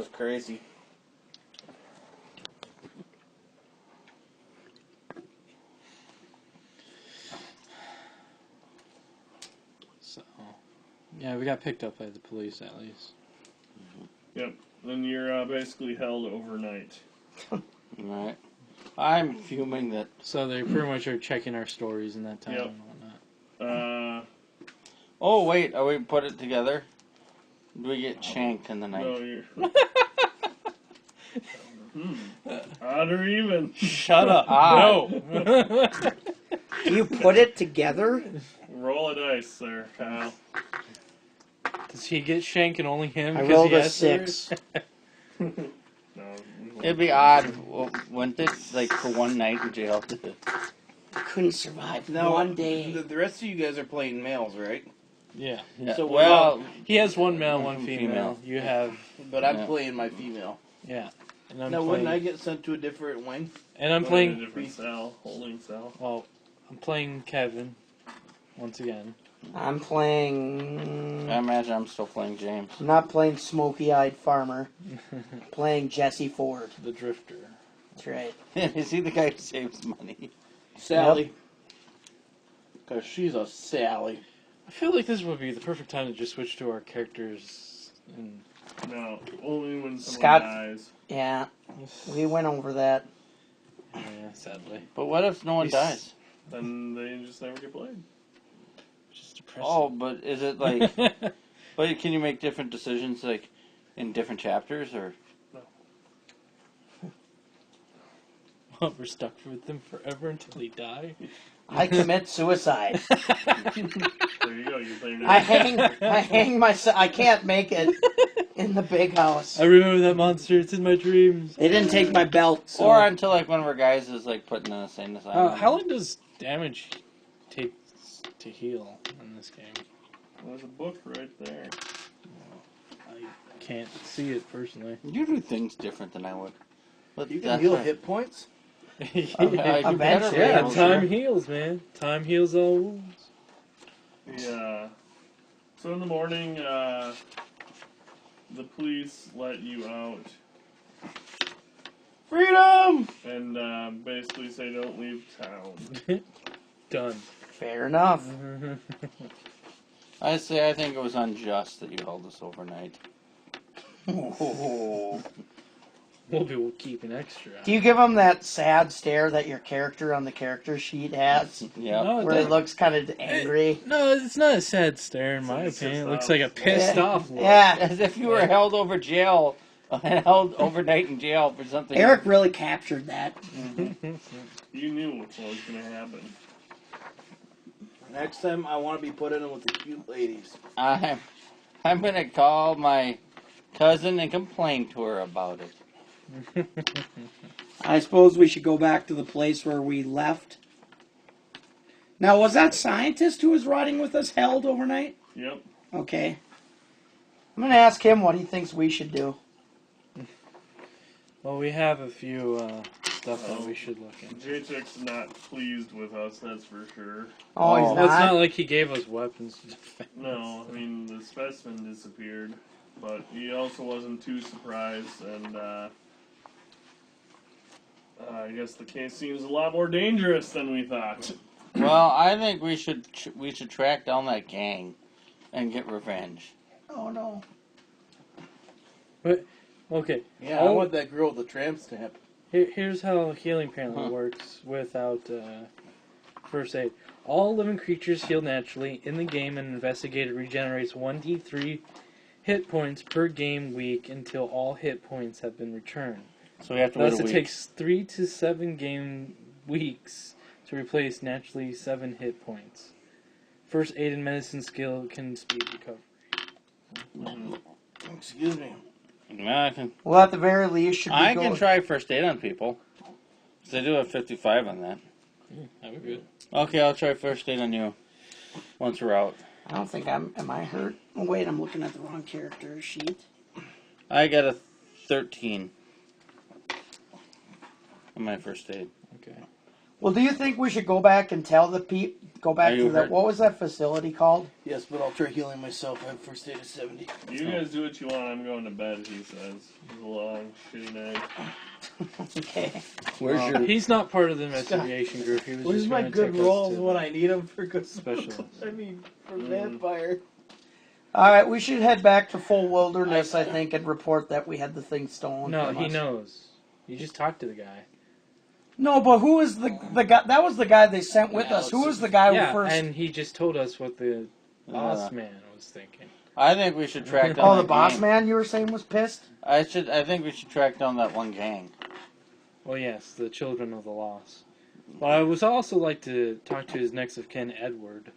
That's crazy. So, yeah, we got picked up by the police at least. Yep. Then you're basically held overnight. Alright. I'm fuming that. So they pretty much are checking our stories in that time Yep. and whatnot. Oh, wait. Are we put it together? Do we get shanked in the night? No, you're... Odd or even? Shut up. No. Do you put it together? Roll a dice there, Kyle. Does he get shanked and only him? I 'cause rolled he a has 6. No, It'd be odd, wouldn't it? Like, for one night in jail. I couldn't survive No, one day. The rest of you guys are playing males, right? Yeah. Yeah. So well, He has one male, one One female. female. You have, But I'm Yeah. playing my female. yeah. And I'm Now, playing, wouldn't I get sent to a different wing? and I'm in a playing, different cell, holding cell. well, I'm playing Kevin, once again. I'm playing... I imagine I'm still playing James. I'm not playing Smoky-Eyed Farmer. I'm playing Jesse Ford. The Drifter. That's right. Is he the guy who saves money? Sally. Because she's a Sally. I feel like this would be the perfect time to just switch to our characters. And No, only when someone Scott- dies. Yeah, we went over that. yeah, sadly. But what if no one We dies? Then they just never get played. Just depressing. Oh, but is it like... But can you make different decisions, like, in different chapters, or... Well, we're stuck with them forever until they die. I commit suicide. There you go. You play your I hang myself. I can't make it in the big house. I remember that monster. It's in my dreams. They didn't take my belt, so... Or until, like, one of our guys is, like, put in an insane asylum. How long does damage take to heal in this game? There's a book right there. I can't see it personally. You do things different than I would. But You can that's heal right. hit points? I do better Eventually. than Yeah, most, time sure. heals, man. Time heals all wounds. Yeah. So in the morning, the police let you out Freedom! and basically say don't leave town. Done. Fair enough. I think it was unjust that you held us overnight. We'll be keeping extra. Do you give them that sad stare that your character on the character sheet has? Yeah. No, Where it looks kind of angry? No, it's not a sad stare in my It's opinion. It just looks like a pissed Yeah. off look. Yeah. As if you were held over jail, held overnight in jail for something. Eric really captured that. You knew what was going to happen. Next time, I want to be put in with the cute ladies. I'm gonna call my cousin and complain to her about it. I suppose we should go back to the place where we left. Now, was that scientist who was riding with us held overnight? Yep. Okay. I'm going to ask him what he thinks we should do. Well, we have a few stuff that we should look into. J-Chick's not pleased with us, that's for sure. Oh, he's Oh. Well, it's not not? like he gave us weapons to defend. No, I mean, the specimen disappeared, but he also wasn't too surprised, and I guess the case seems a lot more dangerous than we thought. Well, I think we should track down that gang and get revenge. Oh, no. But, okay. Yeah, I want that girl with the tramp stamp. Here's how healing apparently Huh. works without first aid. All living creatures heal naturally in the game, and investigator regenerates 1d3 hit points per game week until all hit points have been returned. So we have to wait Thus, a it week. takes 3 to 7 game weeks to replace naturally 7 hit points. First aid and medicine skill can speed recovery. Excuse me. Yeah, I can. Well, at the very least, should we I go... can try first aid on people. 'Cause I do have 55 on that. That would be good. Okay, I'll try first aid on you. Once we're out. I don't think I'm... Am I hurt? Oh, wait, I'm looking at the wrong character sheet. I got a 13 on my first aid. Okay. Well, do you think we should go back and tell the go back Are to you that? hurt? What was that facility called? Yes, but I'll try healing myself. I have first aid of 70. You guys do what you want. I'm going to bed, he says. It's a long, shitty night. Okay. Where's your... He's not part of the investigation group. He was Where's just my gonna good take us rolls to when the I need them for good specialist. I mean, for vampire. All right, we should head back to full wilderness, I think, and report that we had the thing stolen. No, from he us. knows. You just talked to the guy. No, but who was the guy? That was the guy they sent with us. Who was the guy Yeah, who first? and he just told us what the boss man was thinking. I think we should track down. Oh, the that boss gang. man you were saying was pissed. I think we should track down that one gang. Well, yes, the Children of the Lost. But I would also like to talk to his next of kin, Edward.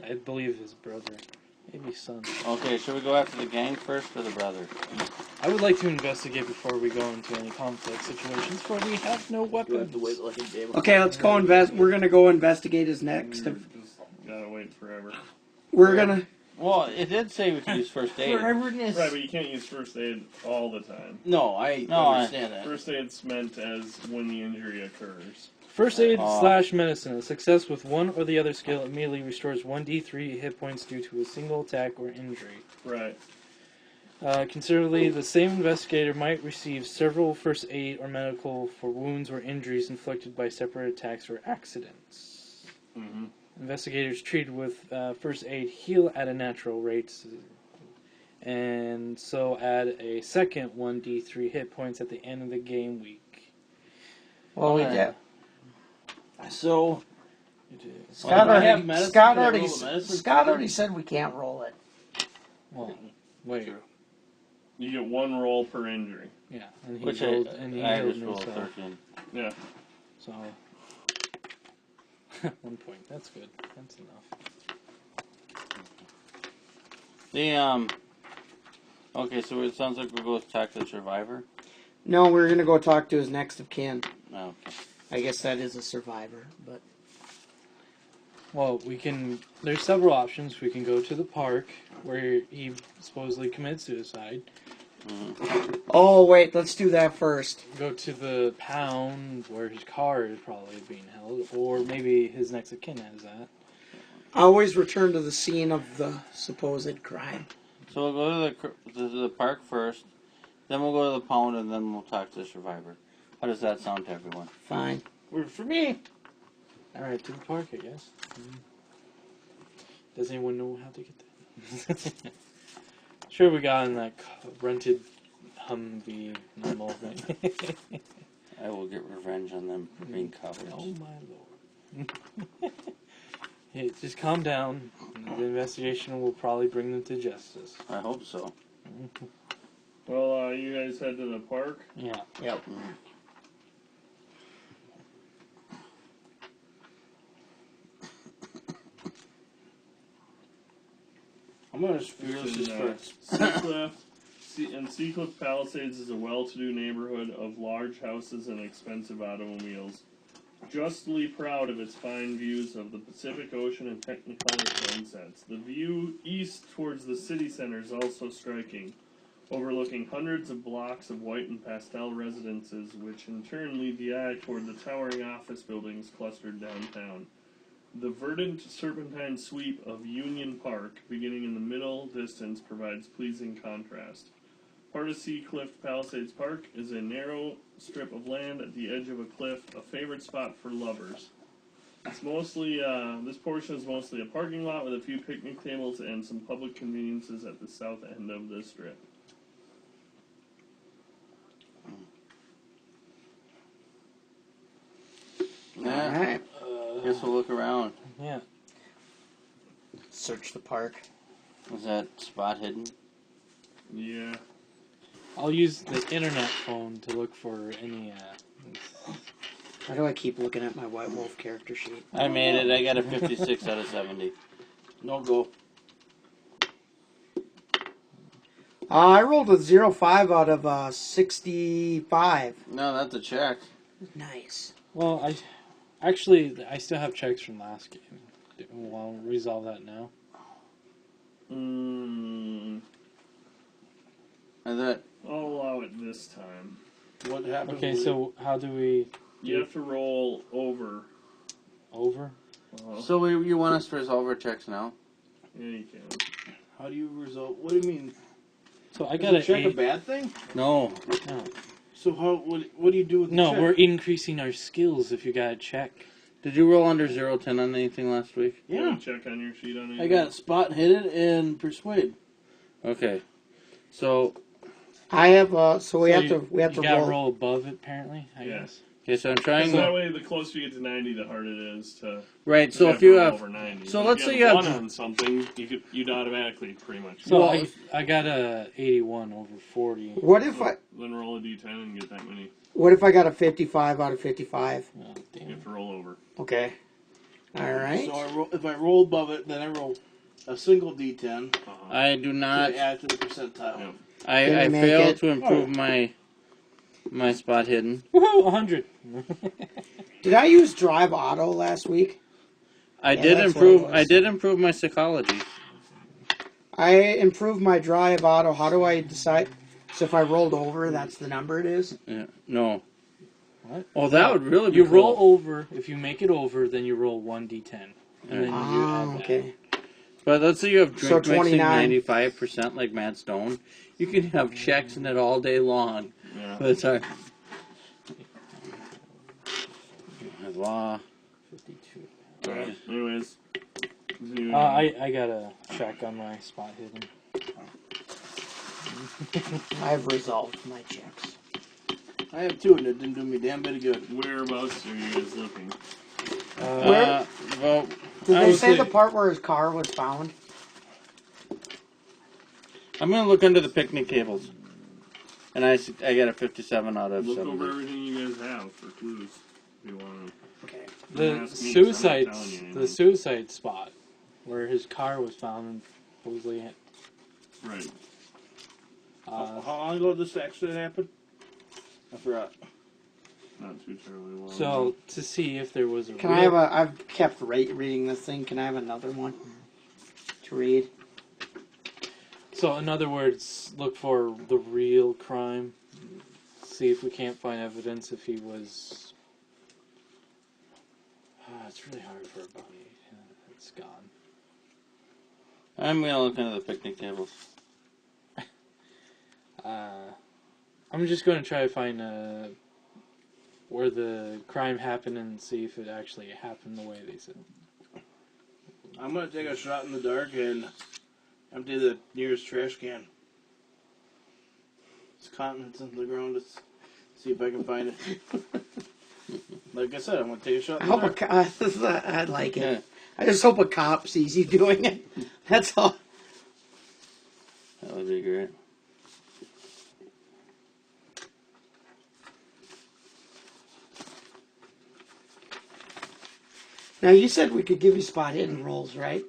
I believe his brother. Maybe son. Okay, should we go after the gang first or the brother? I would like to investigate before we go into any conflict situations, for we have no Do I weapons. have to wait like a day before? Okay, let's go invest. We're gonna go investigate his next. Just gotta wait forever. We're gonna. Well, it did say we could use first aid. Foreverness. Right, but you can't use first aid all the time. No, I understand that. First aid's meant as when the injury occurs. First aid / medicine. A success with one or the other skill immediately restores 1d3 hit points due to a single attack or injury. Right. Considerably, the same investigator might receive several first aid or medical for wounds or injuries inflicted by separate attacks or accidents. Mm-hmm. Investigators treated with first aid heal at a natural rate, and so add a second 1d3 hit points at the end of the game week. Well, we Okay. did. So, Scott do I have already. medicine? Scott Can I already. roll the medicine? Scott already said we can't roll it. Well, wait, You get one roll per injury. yeah, and he Which rolled, I and he just healed rolled himself. 13. Yeah. So 1 point. That's good. That's enough. Okay, so it sounds like we'll go talk to the survivor. No, we're gonna go talk to his next of kin. No. I guess that is a survivor, but Well, we can. There's several options. We can go to the park where he supposedly committed suicide. oh wait, let's do that first. Go to the pound where his car is probably being held, or maybe his next of kin has that. Always return to the scene of the supposed crime. So we'll go to the park first, then we'll go to the pound, and then we'll talk to the survivor. How does that sound to everyone? Fine. works for me. All right, to the park, I guess. Does anyone know how to get there? Sure, we got in that rented Humvee normal thing. I will get revenge on them for being cowards. Oh my lord. Hey, just calm down. The investigation will probably bring them to justice. I hope so. Well, you guys head to the park. Yeah. Yep. I'm gonna fearless this first. Seacliff Palisades is a well-to-do neighborhood of large houses and expensive automobiles. Justly proud of its fine views of the Pacific Ocean and Technicolor sunsets. The view east towards the city center is also striking, overlooking hundreds of blocks of white and pastel residences, which in turn lead the eye toward the towering office buildings clustered downtown. The verdant serpentine sweep of Union Park, beginning in the middle distance, provides pleasing contrast. Part of Seacliff Palisades Park is a narrow strip of land at the edge of a cliff, a favorite spot for lovers. It's mostly this portion is mostly a parking lot with a few picnic tables and some public conveniences at the south end of the strip. Yeah. Alright. Guess we'll look around. Yeah. Search the park. Is that spot hidden? Yeah. I'll use the internet phone to look for any. Why do I keep looking at my White Wolf character sheet? I made it. I got a 56 out of 70. No go. I rolled a 05 out of 65. No, that's a check. Nice. Well, I still have checks from last game. We'll resolve that now. And that. I'll allow it this time. What happened? Okay, so how do we? You have to roll over Over. So you want us to resolve our checks now? Yeah, you can. How do you resolve? What do you mean? So I Is got a an check a 8. bad thing? No. No, So how? What do you do with the check? we're increasing our skills if you got a check. Did you roll under 0-10 on anything last week? You Yeah. want to check on your sheet on I got spot hidden and persuade. Okay. So I have. So we So have you- to. We have you to gotta roll. roll above it, apparently. I Yeah. guess. okay, so I'm Because trying. that way, the closer you get to 90, the harder it is to. Right. So have if to you roll have, over 90. so But let's if say you you have have- one on something, you'd automatically pretty much. So Well, I got a 81 over 40. What if I? Then roll a d10 and get that many. What if I got a 55 out of 55? Oh, You damn. have to roll over. Okay. All right. So if I roll above it, then I roll a single d10 I do to not. add to the percentile. Yeah. I Didn't make failed it. to improve my spot hidden. Woohoo! 100. Did I use drive auto last week? I Yeah, did that's improve. what it I was. did improve my psychology. I improved my drive auto. How do I decide? So if I rolled over, that's the number it is? Yeah. No. What? Oh, that would really be You cool. roll over. If you make it over, then you roll 1d10. And then you add that. Okay. But let's say you have So drink mixing 29. 95% like Matt Stone. You can have checks in it all day long. Yeah. But it's hard. Law. 52. Alright, anyways. I got a check on my spot hidden. I've resolved my checks. I have two, and it didn't do me damn bit of good. Whereabouts are you guys looking? Where- Well, Did I they would say say- the part where his car was found? I'm going to look under the picnic tables. And I got a 57 out of Look 70. over everything you guys have for clues. If you want to. Okay. The Don't ask me, 'cause I'm not suicide, telling you anything. the suicide spot, where his car was found and supposedly. Right. How long ago did this accident happen? I forgot. Not too terribly long. So to see if there was a Can real, I have a? I've kept reading this thing. Can I have another one to read? So in other words, look for the real crime. See if we can't find evidence if he was. It's really hard for a body. It's gone. I'm going to look under the picnic tables. I'm just going to try to find where the crime happened and see if it actually happened the way they said. I'm gonna take a shot in the dark and empty the nearest trash can. It's continents in the ground. Let's see if I can find it. Like I said, I'm gonna take a shot I in the hope a dark. cop. I like it. Yeah. I just hope a cop sees you doing it. That's all. That would be great. Now you said we could give you spot hidden rolls, right?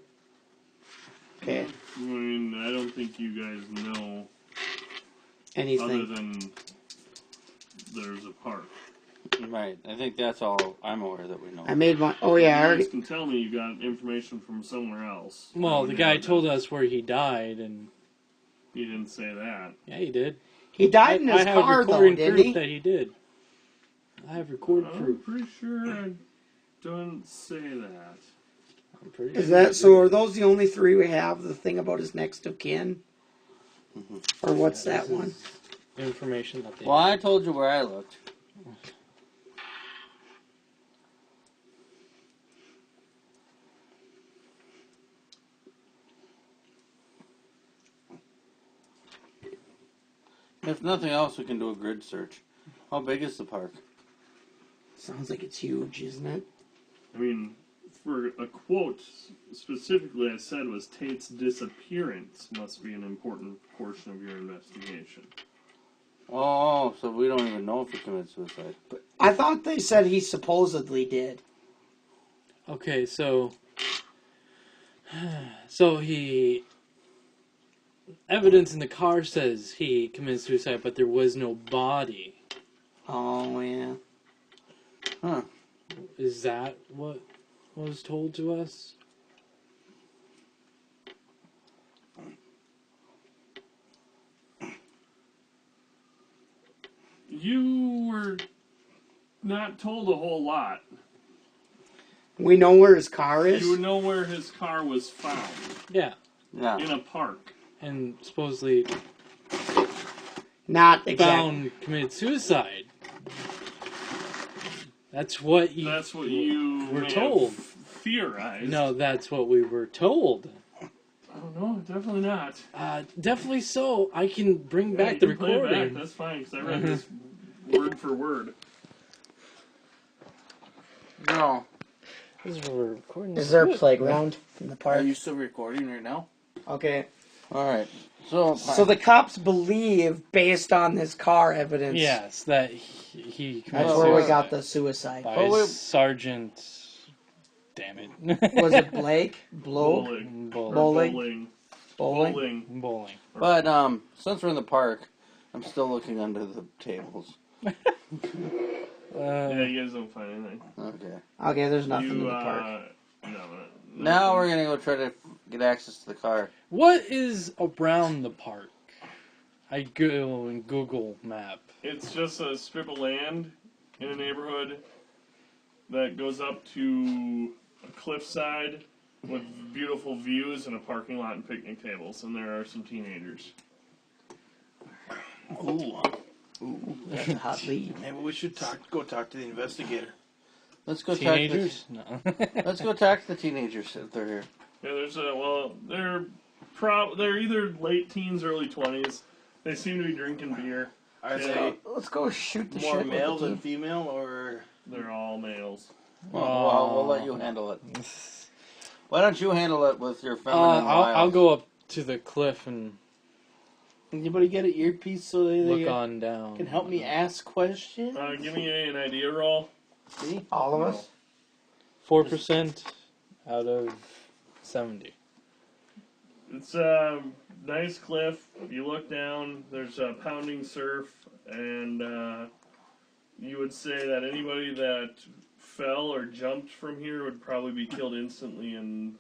Okay. I mean, I don't think you guys know other Anything. than there's a park. Right. I think that's all I'm aware that we know. I made my. Oh yeah, I You already. guys can tell me you got information from somewhere else. Well, the guy told us where he died, and He didn't say that. yeah, he did. He died in his I have car though, recording didn't proof he? that he did. I have recorded I'm proof. pretty sure I don't say that. I'm pretty Is sure that he so? did. Are those the only three we have? The thing about his next of kin, or what's Yeah, that this one? is Information that they. Well, I told you where I looked. If nothing else, we can do a grid search. How big is the park? Sounds like it's huge, isn't it? I mean, for a quote specifically, I said was Tate's disappearance must be an important portion of your investigation. Oh, so we don't even know if he committed suicide. I thought they said he supposedly did. Okay, so he evidence in the car says he committed suicide, but there was no body. Oh yeah. Huh. Is that what was told to us? You were not told a whole lot. We know where his car is. You would know where his car was found. Yeah. Yeah. In a park. And supposedly Not exactly. found committed suicide. That's what you were were told. Theorized. No, that's what we were told. Oh no, definitely not. Definitely so. I can bring Yeah, back you the can play it recording. back. That's fine, because I read this word for word. No. This is what we're recording. Is there a playground in the Are park? you still recording right now? Okay. All right. So the cops believe, based on this car evidence, Yes, that he committed that's where we suicide got the suicide. by Sergeant. Damn it. Was it Blake? Blow? Bowling. Bowling? Bowling. Bowling. But since we're in the park, I'm still looking under the tables. Yeah, you guys don't find anything. Okay. Okay, there's nothing in the park. No. Now we're gonna go try to get access to the car. What is around the park? I go and Google map. It's just a strip of land in a neighborhood that goes up to a cliffside with beautiful views and a parking lot and picnic tables, and there are some teenagers. Ooh. That's a hot lead. Maybe we should go talk to the investigator. Let's go Teenagers? No. talk. Let's go talk to the teenagers if they're here. Yeah, they're either late teens, early 20s. They seem to be drinking beer. Are Yeah. they Let's go shoot the more shit male with the than team. female, or They're all males. Well, we'll let you handle it. Why don't you handle it with your feminine I'll go up to the cliff and anybody get an earpiece so they look on down. can help me ask questions? Give me an idea roll. See? All of No. us? 4% out of 70. It's a nice cliff. You look down, there's a pounding surf, and you would say that anybody that fell or jumped from here would probably be killed instantly, and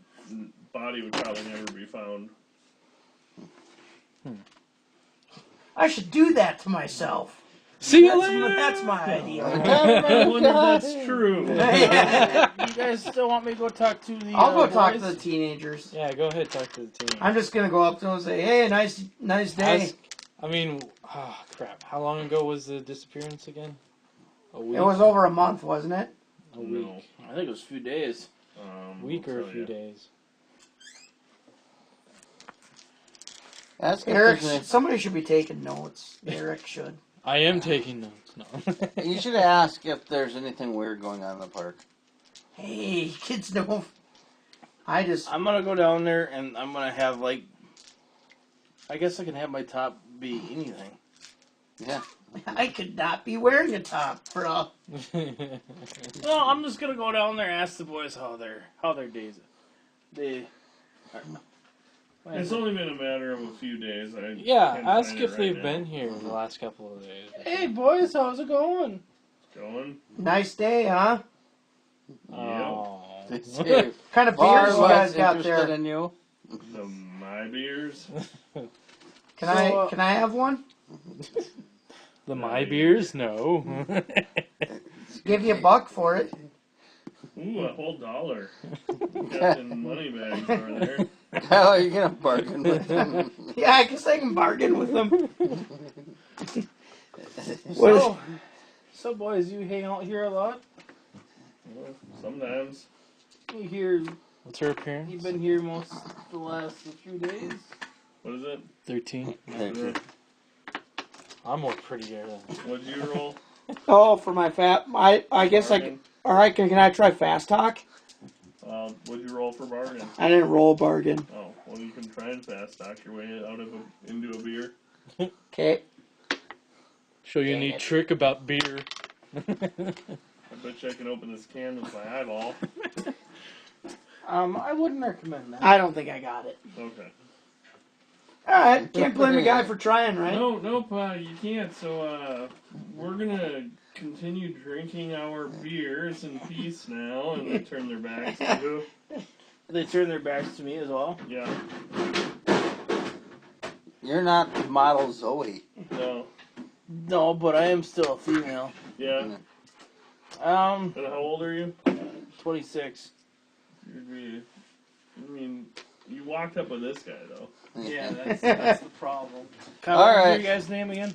body would probably never be found. I should do that to myself. See you later! That's my idea. I wonder if that's true. You guys still want me to go talk to the I'll go talk to boys? the teenagers. Yeah, go ahead, talk to the team. I'm just gonna go up to them and say, "Hey, nice day." Crap. How long ago was the disappearance again? A week? It was over a month, wasn't it? A week. No. I think it was a few days. Week I'll or a tell few ya. days? Ask if Eric, there's somebody should be taking notes. Eric should. I am taking notes. No. you should ask if there's anything weird going on in the park. Hey, kids know. I'm gonna go down there and I'm gonna have I guess I can have my top be anything. Yeah. I could not be wearing a top, bro. No, I'm just gonna go down there and ask the boys how their days. It's only been a matter of a few days. Yeah, can't ask find it if right they've now. been here in the last couple of days. Hey boys, how's it going? Going? Nice day, huh? Oh. They say Kind of far beers you guys less got interested there? in you. My beers. Can I have one? The My Beers? No. Give you $1 for it. Ooh, a whole $1. Captain Moneybags over there. How are you gonna bargain with them? Yeah, I guess I can bargain with them. So boys, you hang out here a lot? Well, sometimes. You here? What's her appearance? You've been here most the last few days. What is it? 13. I'm more prettier than. What'd you roll? Oh, for my I guess Bargain? all right, can I try fast talk? What'd you roll for bargain? I didn't roll bargain. Oh, well, you can try and fast talk your way into a beer. Okay. Show you a neat trick about beer. I bet you I can open this can with my eyeball. I wouldn't recommend that. I don't think I got it. Okay. Alright, can't blame a guy for trying, right? Nope, you can't. So, we're gonna continue drinking our beers in peace now, and they turn their backs to you. They turn their backs to me as well. Yeah. You're not the model Zoe. No. No, but I am still a female. Yeah. Um, And how old are you? 26. You'd be, I mean, you walked up with this guy, though. Yeah, that's the problem. Kyle, All what was right. your guy's name again?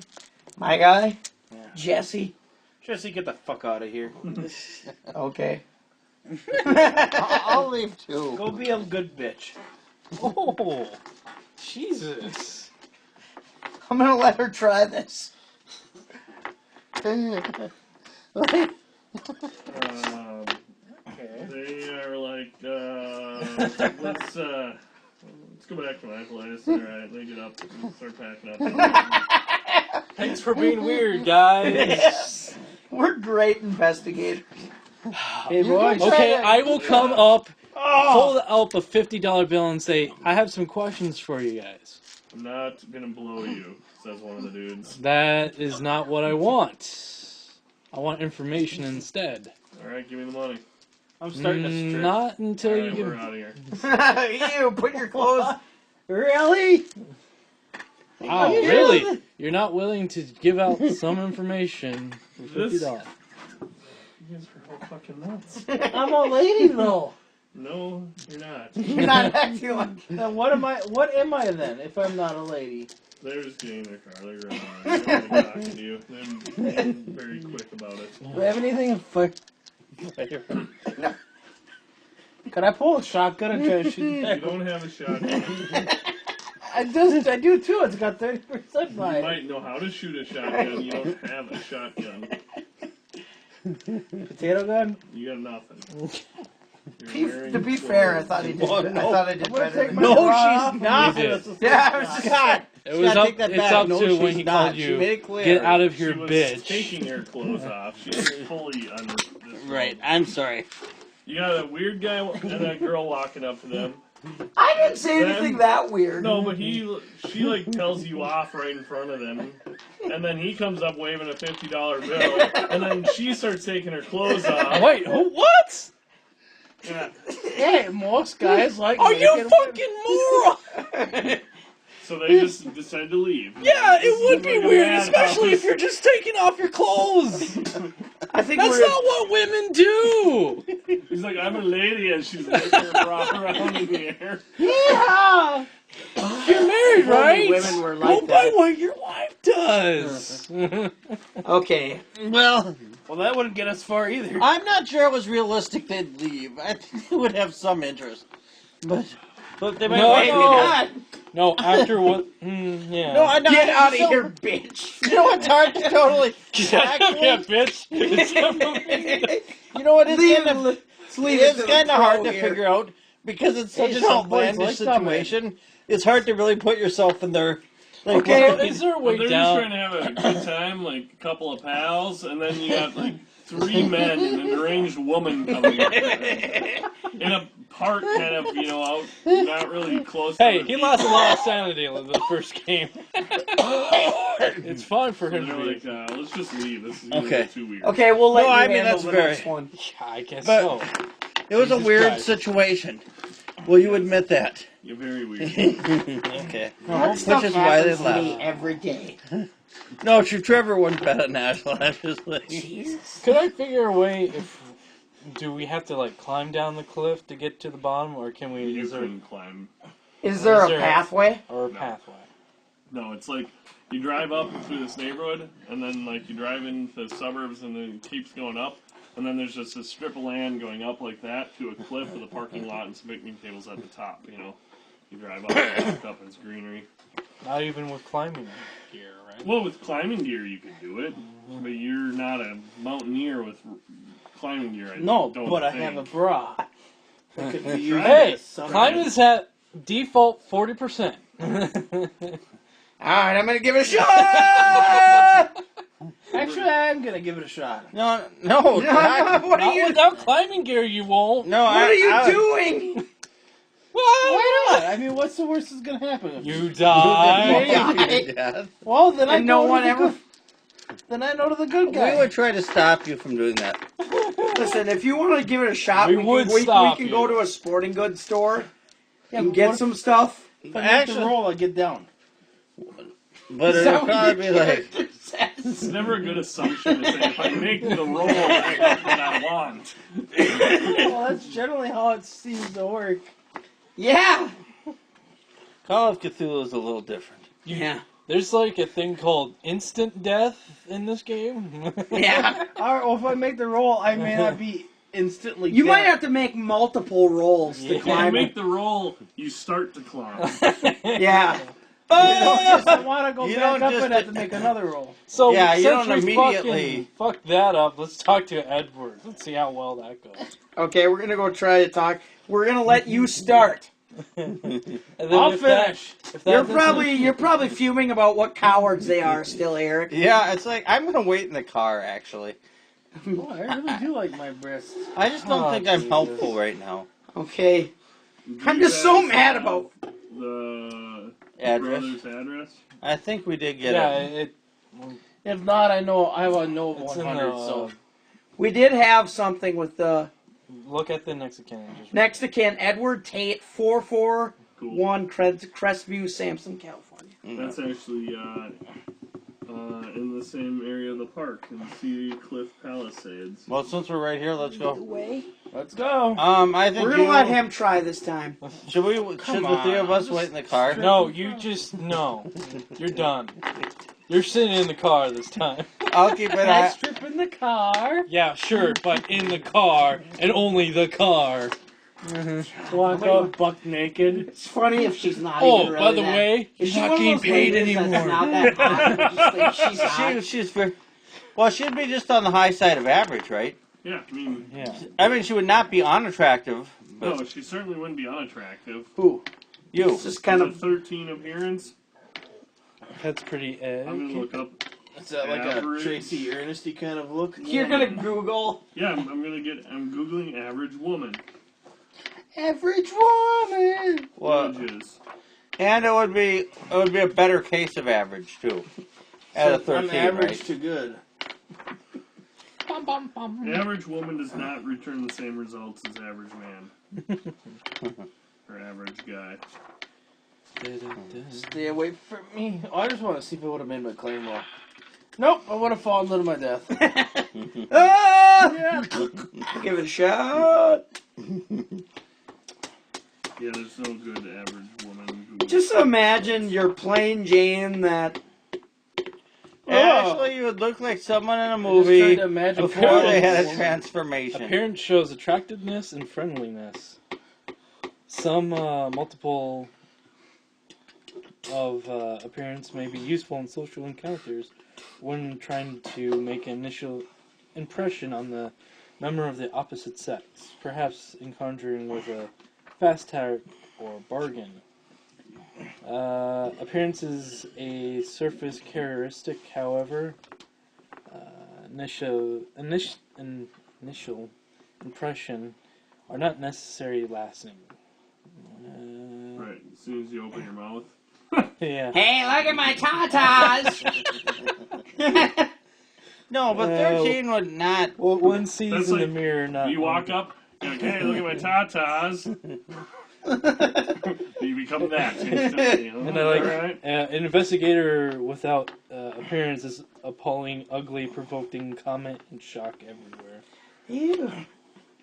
My guy? Yeah. Jesse. Jesse, get the fuck out of here. Okay. I'll leave too. Go be a good bitch. Oh, Jesus. I'm gonna let her try this. Okay. Okay. They are like, let's go back to my place. Alright, they get up and start packing up. Thanks for being weird, guys. We're great investigators. Hey, boys. Okay, I will come up, Oh! hold up a $50 bill and say, I have some questions for you guys. I'm not gonna blow you, says one of the dudes. That is not what I want. I want information instead. Alright, give me the money. I'm starting to strip. Not until Alright, you we're give. out of here. You put your clothes. Really? Wow, really? You're not willing to give out some information for $50? This- You guys are all fucking nuts. I'm a lady, though. No, you're not. You're not acting like. Then what am I? What am I then? If I'm not a lady? They're just getting in their car. They're running around. They're only talking to you. They're being very quick about it. Do I have anything in fire? Could I pull a shotgun and try to shoot You that? don't have a shotgun. I do too. It's got 30% You fire. might know how to shoot a shotgun. You don't have a shotgun. Potato gun? You got nothing. You're wearing To be fair, I clothes. thought he did. Well, I no. thought I did I'm gonna better. take Than my you. bra off. You did. Yeah, I was just God. It was Gotta up. take that It's back. up No, to when she's he not. called She you. made it clear. Get out of She here, was bitch. taking her clothes off. She's fully under this Right, robe. I'm sorry. You got a weird guy and a girl walking up to them. I didn't say Then- anything that weird. No, but she like tells you off right in front of them, and then he comes up waving a $50 bill, and then she starts taking her clothes off. Wait, what? Yeah. Hey, most guys like. Are you naked fucking moron? So they just decide to leave. Yeah, This it is would be like a weird, madhouse. especially if you're just taking off your clothes. I think That's we're. not what women do. He's like, I'm a lady, and she's whipping her bra around in the air. Yeah. You're married, right? women were Go like by that. what your wife does. Okay. Well, Well, that wouldn't get us far either. I'm not sure it was realistic they'd leave. I think they would have some interest. But But they might No, Maybe no. not. No, after what? Yeah. no, I know. Get out of here, bitch. You know what's hard to totally yeah, bitch. You know what it's Leave kind of it- leave it's to the kind of pro hard to here. figure out because it's such Hey, an some boys outlandish like that, man. situation. It's hard to really put yourself in their. Like, Okay. what- Is there a But way they're just trying down? to have a good time, like a couple of pals, and then you got like 3 men and an deranged woman coming up in a park, kind of, you know, out, not really close. to Hey, other he people. lost a lot of sanity in the first game. It's fine for So him they're to like, be. let's just leave. This is gonna Okay. get too weird. Okay, we'll let No, you I mean, handle that's the very- next one. Yeah, I guess But- so. It was a Jesus weird Christ. situation. Will you admit that? You're very weird. Okay. That Which stuff is why they happens to me left. every day. No, Trevor wouldn't bet at Nashville. I'm just like, Jesus. Could I figure a way if do we have to like climb down the cliff to get to the bottom, or can we? You Is there couldn't climb. Is there Is a there a- pathway? or a No. pathway? No, it's like you drive up through this neighborhood, and then like you drive into the suburbs, and then it keeps going up, and then there's just a strip of land going up like that to a cliff with a parking lot and some picnic tables at the top. You know, you drive up, and look up, and it's greenery. Not even with climbing gear, right? Well, with climbing gear you could do it, but you're not a mountaineer with climbing gear. No, don't but I think. have a bra. That could be used Hey, as summer. climb is at default 40%. Alright, I'm gonna give it a shot! Actually, I'm gonna give it a shot. no, what Not are you without climbing gear, you won't. no. What are you doing? Why not? I mean, what's the worst that's gonna happen? You die. Yeah. Well, then I And no go to one the ever. good- Then I go to the good guy. We would try to stop you from doing that. Listen, if you want to give it a shot, We we would can, we stop can you. go to a sporting goods store Yeah, and but get what some stuff. if I make Actually- the roll, I get down. But Is it that would what probably your be like, character said? It's never a good assumption to say if I make the roll that I want. Well, that's generally how it seems to work. Yeah. Call of Cthulhu is a little different. Yeah. There's like a thing called instant death in this game. Yeah. Alright, well, if I make the roll, I may not be instantly You dead. might have to make multiple rolls to Yeah. When you climb make it. the roll, you start to climb. Yeah. If I want to go You back don't up, just- I'd have to make another roll. So Yeah, you since don't we immediately- fuck that up, let's talk to Edward. Let's see how well that goes. Okay, we're gonna go try to talk. We're gonna let you start. And then I'll if that- finish. if that You're probably fuming about what cowards they are still, Eric. Yeah, it's like, I'm going to wait in the car, actually. Oh, I really do like my breasts. I just don't Oh, think I'm Jesus. helpful right now. Okay. Do I'm you just so guys mad have about. the Address? brother's address. I think we did get Yeah, it. If not, I know I have a no of It's in 100. the, So We did have something with the look at the next account. Just next to kin Edward Tate 441 Cool. Crestview, Sampson, California. That's actually in the same area of the park in Sea Cliff Palisades. Well, since we're right here, let's go. Way. let's go. I think We're gonna let him try this time. Should the three of us wait in the car? No, you just no. You're done. You're sitting in the car this time. I'll keep it Let's at. trip in the car. Yeah, sure, but in the car and only the car. Walk out buck naked. It's funny if she's not. Oh, even really by the that- way, Is you're she not one of getting those paid ladies that's anymore. not that hot? You just think she's hot? She's very. Well, she'd be just on the high side of average, right? Yeah, I mean, Yeah. I mean, she would not be unattractive, but no, she certainly wouldn't be unattractive. Ooh, you. it's just kind Is it of. 13 appearance. That's pretty I'm gonna look up. Is that like a Average. Tracy Ernesty kind of look? You're gonna Google Yeah, I'm googling average woman. average woman. Well, Images. and it would be a better case of average too. At a 13, on average right? to good. Average woman does not return the same results as average man or average guy. Stay away from me. Oh, I just want to see if I would have made my claim roll. Nope, I would have fallen to my death. Ah! Give it a shot. Yeah, there's no good average woman. Who, Just imagine you're plain Jane that. Actually, you would look like someone in a I just movie tried to imagine before they had a woman. transformation. Appearance shows attractiveness and friendliness. Some multiple of appearance may be useful in social encounters when trying to make an initial impression on the member of the opposite sex, perhaps encountering with a fast tire or bargain. Appearance is a surface characteristic, however. Initial impression are not necessarily lasting. right, as soon as you open your mouth. Yeah. Hey, look at my tatas. No, but 13 would not. Well, one sees That's in the like, mirror, not. You walk up, you're like, hey, look at my tatas. You become that instantly. And I like Alright. an investigator without appearance is appalling, ugly, provoking comment and shock everywhere. Ew.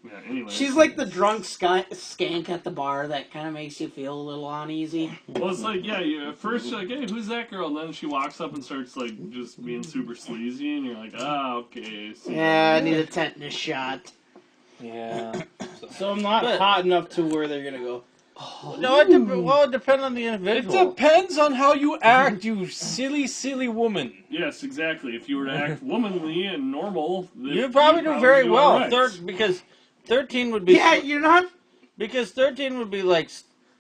Yeah, anyway. She's like the drunk skank at the bar that kind of makes you feel a little uneasy. Well, it's like, yeah, you at first you're like, hey, who's that girl? And then she walks up and starts, like, just being super sleazy, and you're like, ah, okay. So Yeah, I need a tetanus shot. Yeah. So I'm not But- hot enough to where they're gonna go. No, it depends on the It individual. depends on how you act, you silly, silly woman. Yes, exactly. If you were to act womanly and normal, then You'd probably do very do well. alright. Because 13 would be. Yeah, you're not. Because 13 would be like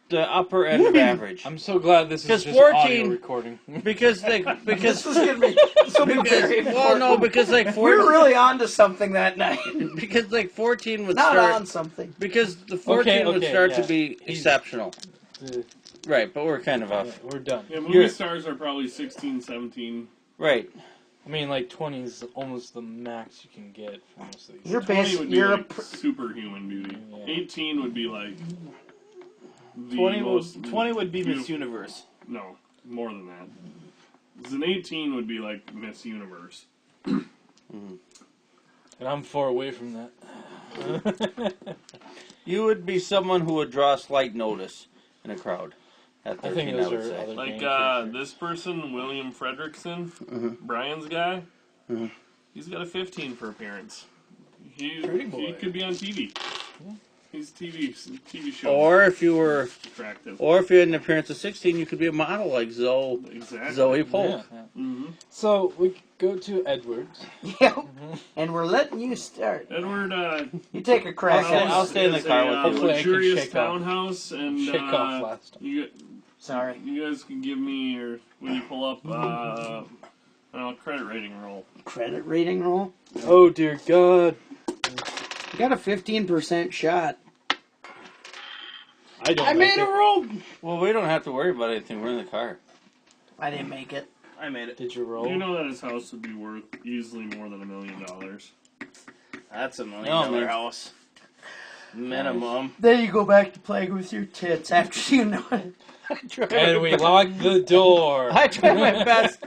the upper end of average. I'm so glad this is 'Cause just audio 14 recording. Because they because This is gonna be. This will be very well no important. because like 14 We're really on to something that night. because like 14 would Not start on something. because the 14 would okay, start yeah. to be exceptional. Right, but we're kind of Yeah, off. we're done. Yeah, movie You're- stars are probably 16, 17. Right. I mean, like 20 is almost the max you can get for most of these. You're 20 basic. would be You're a. like superhuman beauty. Yeah. 18 would be like the 20 most would be Miss beautiful- Universe. No, more than that. 'Cause an 18 would be like Miss Universe. And I'm far away from that. You would be someone who would draw slight notice in a crowd. At 13, I think I those would are say. other Like game characters. this person, William Fredrickson, Mhm. Brian's guy. Mhm. He's got a 15 for appearance. Pretty boy. He could be on TV. He's TV show. Or if you were, attractive. or if you had an appearance of 16, you could be a model like Zoe Exactly. Polk. Yeah. Mm-hmm. So we go to Edwards. Yep. And we're letting you start. Edward. You take a crack I'll at I'll it. stay in the is car a, with you. Hopefully I can luxurious shake off- townhouse, and Shake off last time. Sorry. You guys can give me your when you pull up credit rating roll. Credit rating roll. Oh dear God! You got a 15% shot. I don't. I made a roll. Well, we don't have to worry about anything. We're in the car. I didn't make it. I made it. Did you roll? You know that his house would be worth easily more than $1 million. That's $1 No, million man. house. Minimum. Then you go back to playing with your tits after you know it. And we lock the door. I tried my best.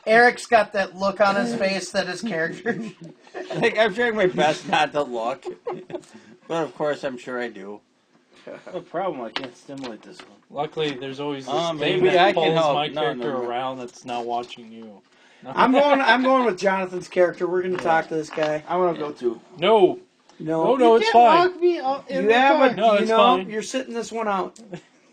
Eric's got that look on his face that his character. Like, I'm trying my best not to look. But of course, I'm sure I do. No problem. I can't stimulate this one. Luckily, there's always this thing maybe that I can pulls help. my No, character no. around that's now watching you. I'm going with Jonathan's character. We're going to talk to this guy. I want to go too. No, No, no, it's fine. Lock me out in You the have car. a. No, you it's know, fine. you're sitting this one out.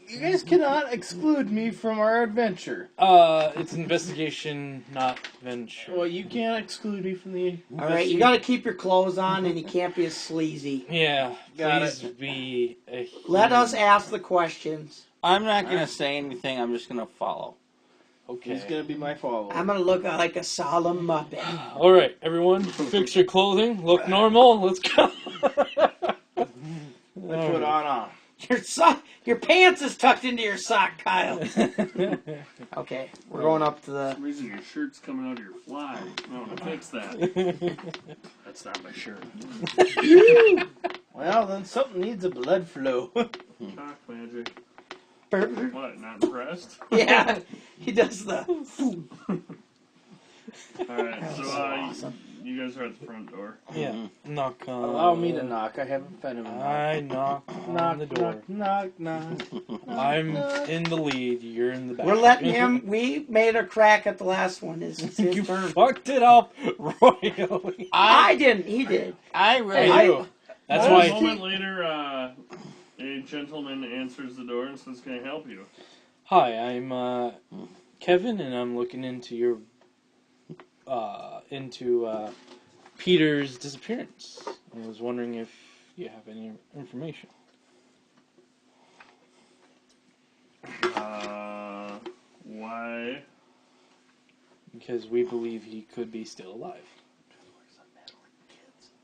You guys cannot exclude me from our adventure. It's investigation, not venture. Well, you can't exclude me from the. All right, you got to keep your clothes on, and you can't be as sleazy. Yeah, Got please be a Let us ask the questions. I'm not going to say anything. I'm just going to follow. Okay. He's gonna be my follower. I'm going to look like a solemn muppet. All right, everyone, fix your clothing. Look normal. Let's go. Let's put on. Your pants is tucked into your sock, Kyle. Okay, we're going up to For the. some reason your shirt's coming out of your fly. I want to fix that. That's not my shirt. Well, then something needs a blood flow. Cock magic. What, not impressed? Yeah, he does the. Alright, so awesome. you guys are at the front door. Yeah, knock on. Allow me to knock. I haven't fed him. I knock on the door. Knock, knock. I'm in the lead. You're in the back. We're letting him. We made a crack at the last one. It's his You turn. fucked it up royally. I didn't. He did. I really. I do. That's A why. moment later, a gentleman answers the door and says, "Can I help you?" Hi, I'm Kevin, and I'm looking into your Peter's disappearance. I was wondering if you have any information. Why? Because we believe he could be still alive.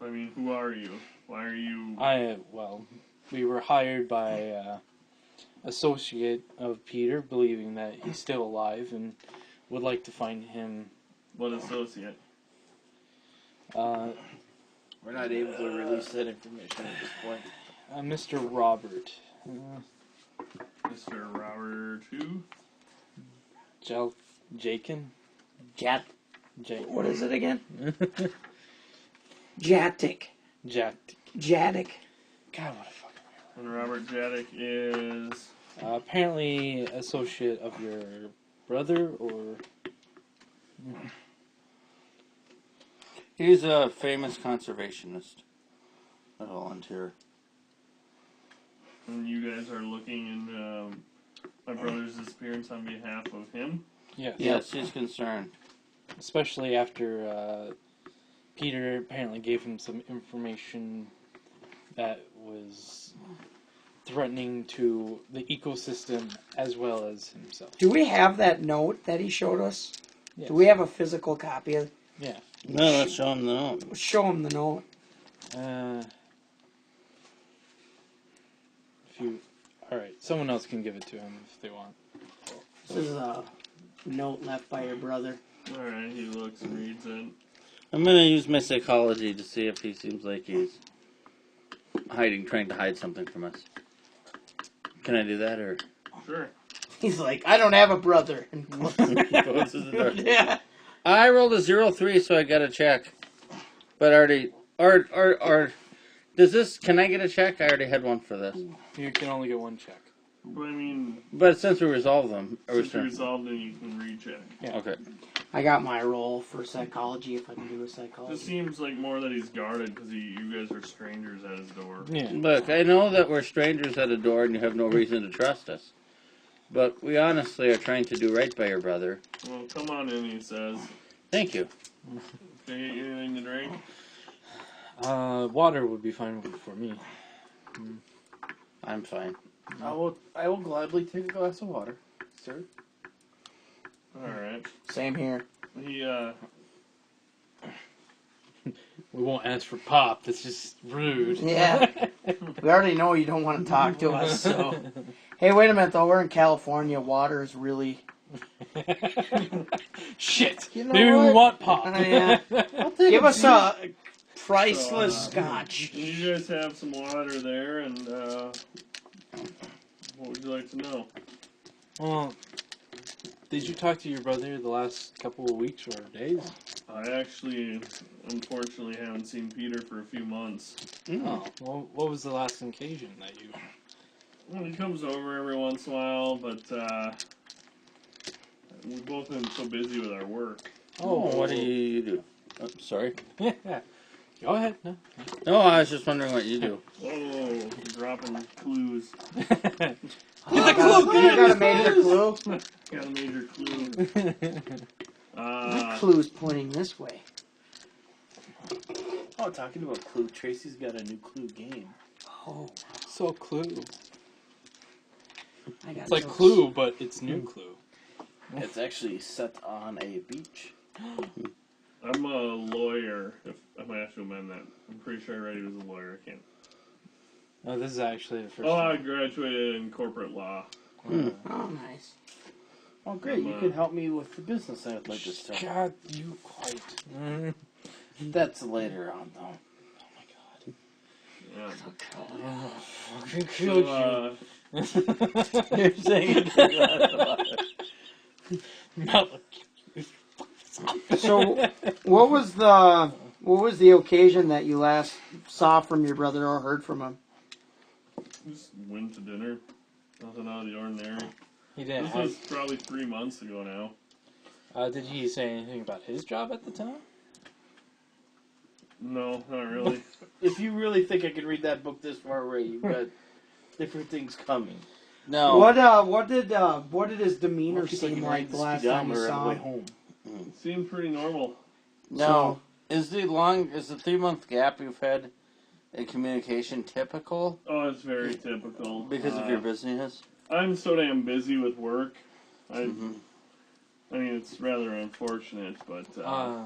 I mean, who are you? Why are you? We were hired by associate of Peter, believing that he's still alive and would like to find him. What associate? Uh, We're not able to release that information at this point. Mr. Robert. Mr. Robert who? Jakin? Jat. Jake. What is it again? Jatic. Jatic. God, what a fucking And Robert Jadek is... apparently associate of your brother, or... He's a famous conservationist. A volunteer. And you guys are looking into my brother's disappearance on behalf of him? Yes. Yes, he's concerned. Especially after Peter apparently gave him some information that was threatening to the ecosystem as well as himself. Do we have that note that he showed us? Yes. Do we have a physical copy of it? Yeah. No, let's show him the note. Show him the note. Alright, someone else can give it to him if they want. This is a note left by your brother. Alright, he looks and reads it. I'm gonna use my psychology to see if he seems like he's trying to hide something from us. Can I do that, or? Sure. He's like, I don't have a brother. And Closes the door. yeah. I rolled a 0-3, so I got a check. But I already, or does this? Can I get a check? I already had one for this. You can only get one check. But I mean, But since we resolved them, since you resolved it, you can recheck. Yeah. Okay. I got my roll for psychology if I can do a psychology. It seems like more that he's guarded because you guys are strangers at his door. Yeah. Look, I know that we're strangers at a door and you have no reason to trust us. But we honestly are trying to do right by your brother. Well, come on in, he says. Thank you. Can I get you anything to drink? Water would be fine for me. I'm fine. I will gladly take a glass of water, sir. Alright. Same here. He, We won't ask for pop. That's just rude. Yeah. We already know you don't want to talk to us, so. Hey, wait a minute, though. We're in California. Water is really... Shit. You know Maybe what? we want pop. Yeah. Give us a priceless scotch. you guys have some water there, and, what would you like to know? Well, did you talk to your brother the last couple of weeks or days? I actually, unfortunately, haven't seen Peter for a few months. Oh, well, what was the last occasion that you... Well, he comes over every once in a while, but, we've both been so busy with our work. Oh, what do you do? Oh, sorry. Yeah. Go ahead. No. No, I was just wondering what you do. Oh, dropping clues. You got a major clue? Got a major clue. Clue's pointing this way. Oh, talking about Clue, Tracy's got a new Clue game. Oh, So Clue. I got It's like jokes. Clue, but it's new Clue. It's actually set on a beach. I'm a lawyer. If I might have to amend that. I'm pretty sure I read he was a lawyer. I can't. Oh, this is actually the first Oh, I time. graduated in corporate law. Oh, nice. Oh, great. You can help me with the business I would like to start. God, you quite. That's later on, though. Yeah. Oh, fucking killed So, You're saying Not So, what was the occasion that you last saw from your brother or heard from him? just went to dinner. Nothing out of the ordinary. He didn't This have... was probably 3 months ago now. Did he say anything about his job at the time? No, not really. if you really think I could read that book this far away, you've got different things coming. No. What did his demeanor If I seem can like read the this last time you speedometer on saw the way him? home. It seemed pretty normal. Now, is the 3-month gap you've had in communication typical Oh, it's very typical. because of your business? I'm so damn busy with work. I Mm-hmm. mean, it's rather unfortunate, but Uh,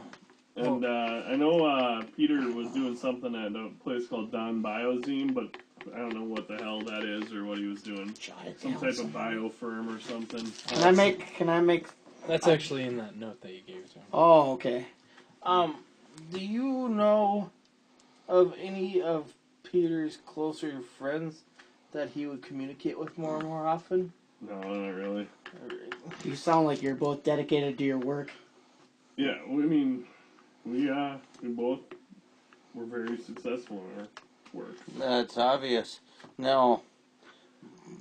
I know Peter was doing something at a place called Don Biozine, but I don't know what the hell that is or what he was doing. Some type of bio firm or something. Can I make? that's actually in that note that you gave to him. Oh, okay. Do you know of any of Peter's closer friends that he would communicate with more and more often? No, not really. You sound like you're both dedicated to your work. Yeah, I mean, we both were very successful in our work. That's obvious. Now,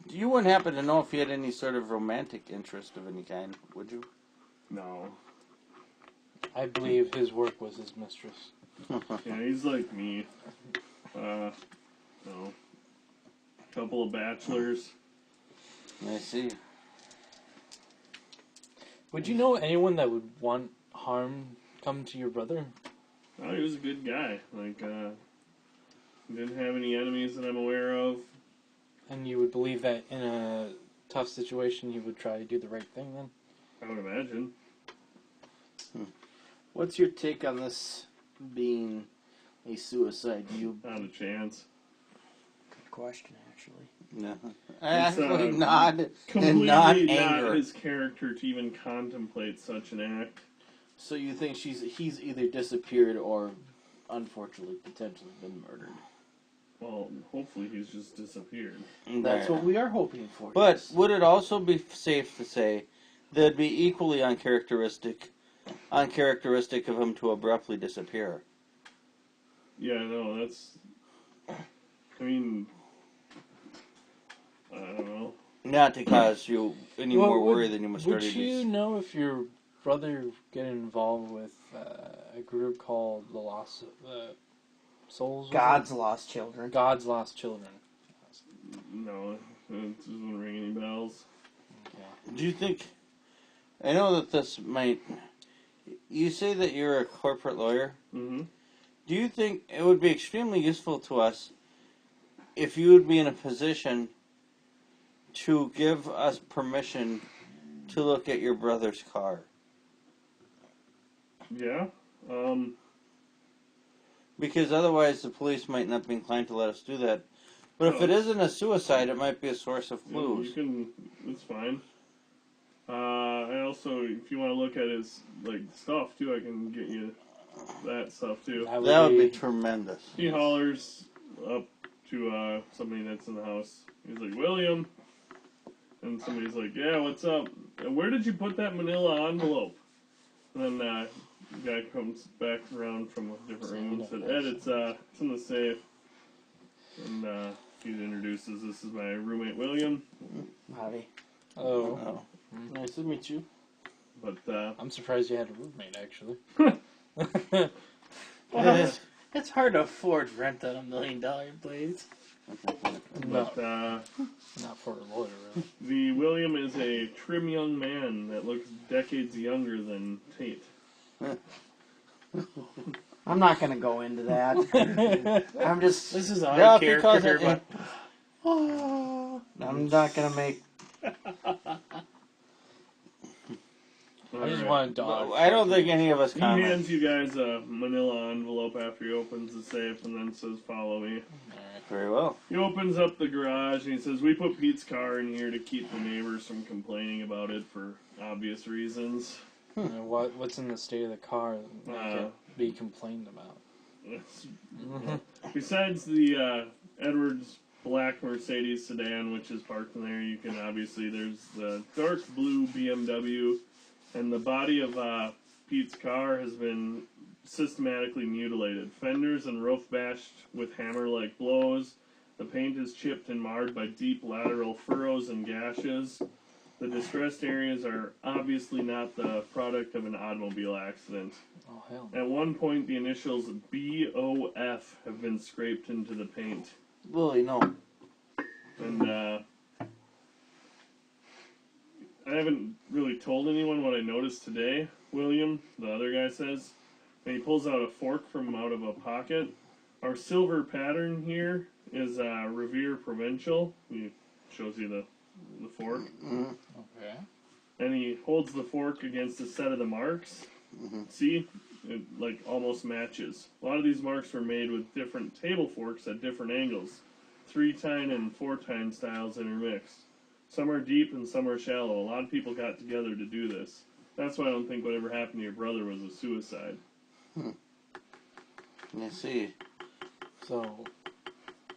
you wouldn't happen to know if he had any sort of romantic interest of any kind, would you? No. I believe his work was his mistress. Yeah, he's like me. No. Couple of bachelors. I see. Would you know anyone that would want harm come to your brother? Oh, he was a good guy. Like, didn't have any enemies that I'm aware of. And you would believe that in a tough situation you would try to do the right thing then? I would imagine. What's your take on this being a suicide? Not a chance. Good question, actually. No. It's, Actually, nod Completely and not not anger. his character to even contemplate such an act. So you think he's either disappeared or, unfortunately, potentially been murdered? Well, hopefully he's just disappeared. That's what we are hoping for. But yes. would it also be safe to say that it'd be equally uncharacteristic of him to abruptly disappear? Yeah, no, that's. I mean, I don't know. Not to cause you any Well, more would- worry than you must Would already you be. know if your brother get involved with a group called the Lost Souls? was it? God's lost children. God's Lost Children. No, it doesn't ring any bells. Okay. Do you think? I know that this might. You say that you're a corporate lawyer. Mm-hmm. Do you think it would be extremely useful to us if you would be in a position to give us permission to look at your brother's car? Yeah. Because otherwise the police might not be inclined to let us do that. But if it isn't a suicide, it might be a source of You clues. can. It's fine. I also, if you want to look at his stuff too, I can get you that stuff too. That would be tremendous. He hollers up to somebody that's in the house. He's like, William. And somebody's like, yeah, what's up? Where did you put that manila envelope? And then the guy comes back around from a different room and said, Ed, it's in the safe. And he introduces, this is my roommate, William. Howdy. Oh. Oh. Nice to meet you. But, I'm surprised you had a roommate, actually. Well, it's hard to afford rent on $1 million place. but Not for a lawyer, really. the William is a trim young man that looks decades younger than Tate. I'm not going to go into that. I'm just. This is a Yeah, hard because character, it- but I'm not going to make. I just Alright. want to dodge. I don't think any of us He comment. hands you guys a manila envelope after he opens the safe and then says, follow me. Alright. Very well. He opens up the garage and he says, we put Pete's car in here to keep the neighbors from complaining about it for obvious reasons. And what's in the state of the car that can be complained about? Besides the Edwards black Mercedes sedan, which is parked in there, you can obviously, there's the dark blue BMW, and the body of Pete's car has been systematically mutilated. Fenders and roof bashed with hammer-like blows. The paint is chipped and marred by deep lateral furrows and gashes. The distressed areas are obviously not the product of an automobile accident. Oh, hell. At one point, the initials BOF have been scraped into the paint. Willie, no. And I haven't really told anyone what I noticed today, William, the other guy says. And he pulls out a fork from out of a pocket. Our silver pattern here is Revere Provincial. He shows you the fork. Okay. And he holds the fork against a set of the marks. See? It almost matches. A lot of these marks were made with different table forks at different angles. 3-tine and 4-tine styles intermixed. Some are deep and some are shallow. A lot of people got together to do this. That's why I don't think whatever happened to your brother was a suicide. You see. So,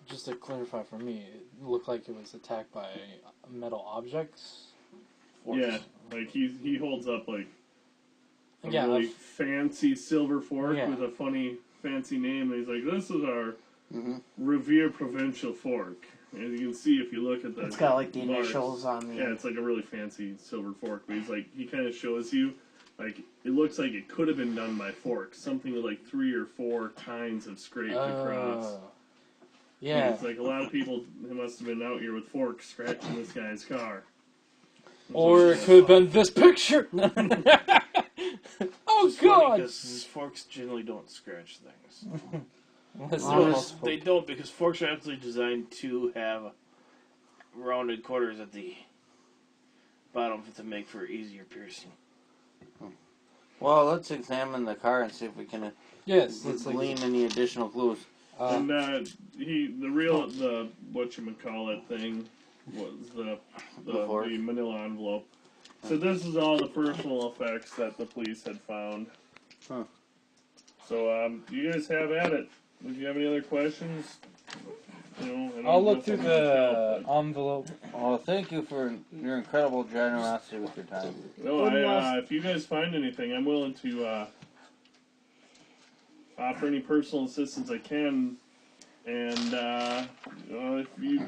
just to clarify for me, it looked like it was attacked by metal objects? Yeah, he holds up a Yeah, really fancy silver fork Yeah. with a funny fancy name, and he's like, this is our Revere Provincial fork. And you can see if you look at the It's got the marks. initials on the. Yeah, it's like a really fancy silver fork, but he kind of shows you, it looks like it could have been done by forks. Something with 3 or 4 tines have scraped across. Yeah. It's a lot of people who must have been out here with forks scratching this guy's car. Or it could have been this picture! Oh, it's funny God! because forks generally don't scratch things. Unless they're Well, almost They don't, because forks are actually designed to have rounded corners at the bottom to make for easier piercing. Well, let's examine the car and see if we can Yes, let's glean any additional clues. And the whatchamacallit thing was the fork. manila envelope. So this is all the personal effects that the police had found. Huh. So you guys have at it. If you have any other questions, you know, I don't I'll know look if through I'm the gonna envelope. Well, thank you for your incredible generosity with your time. No, if you guys find anything, I'm willing to offer any personal assistance I can. And if you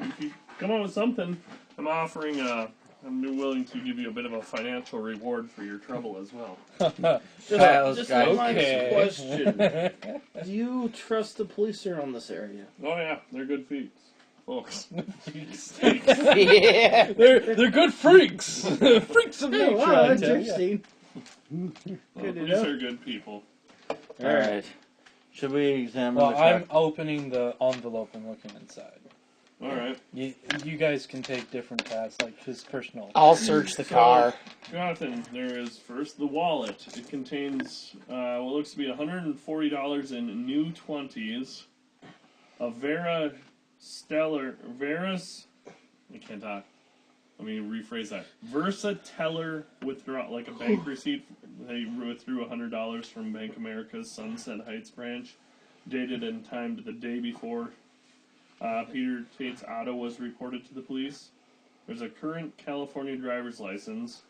come up with something, I'm willing to give you a bit of a financial reward for your trouble as well. Just guys. one Okay. question. Do you trust the police around this area? Oh yeah, they're good feats, folks. Yeah. They're good freaks. Freaks of nature. Wow, I that's tell ya. interesting. Well, to police know. are good people. All right. Should we examine Well, the I'm truck? opening the envelope and looking inside. All right, You guys can take different tasks, like his personal. I'll search the car. Jonathan. There is first the wallet. It contains what looks to be $140 in new 20s. A Veras. I can't talk. Let me rephrase that. Versateller withdrawal, like a bank receipt. They withdrew $100 from Bank America's Sunset Heights branch, dated and timed the day before Peter Tate's auto was reported to the police. There's a current California driver's license,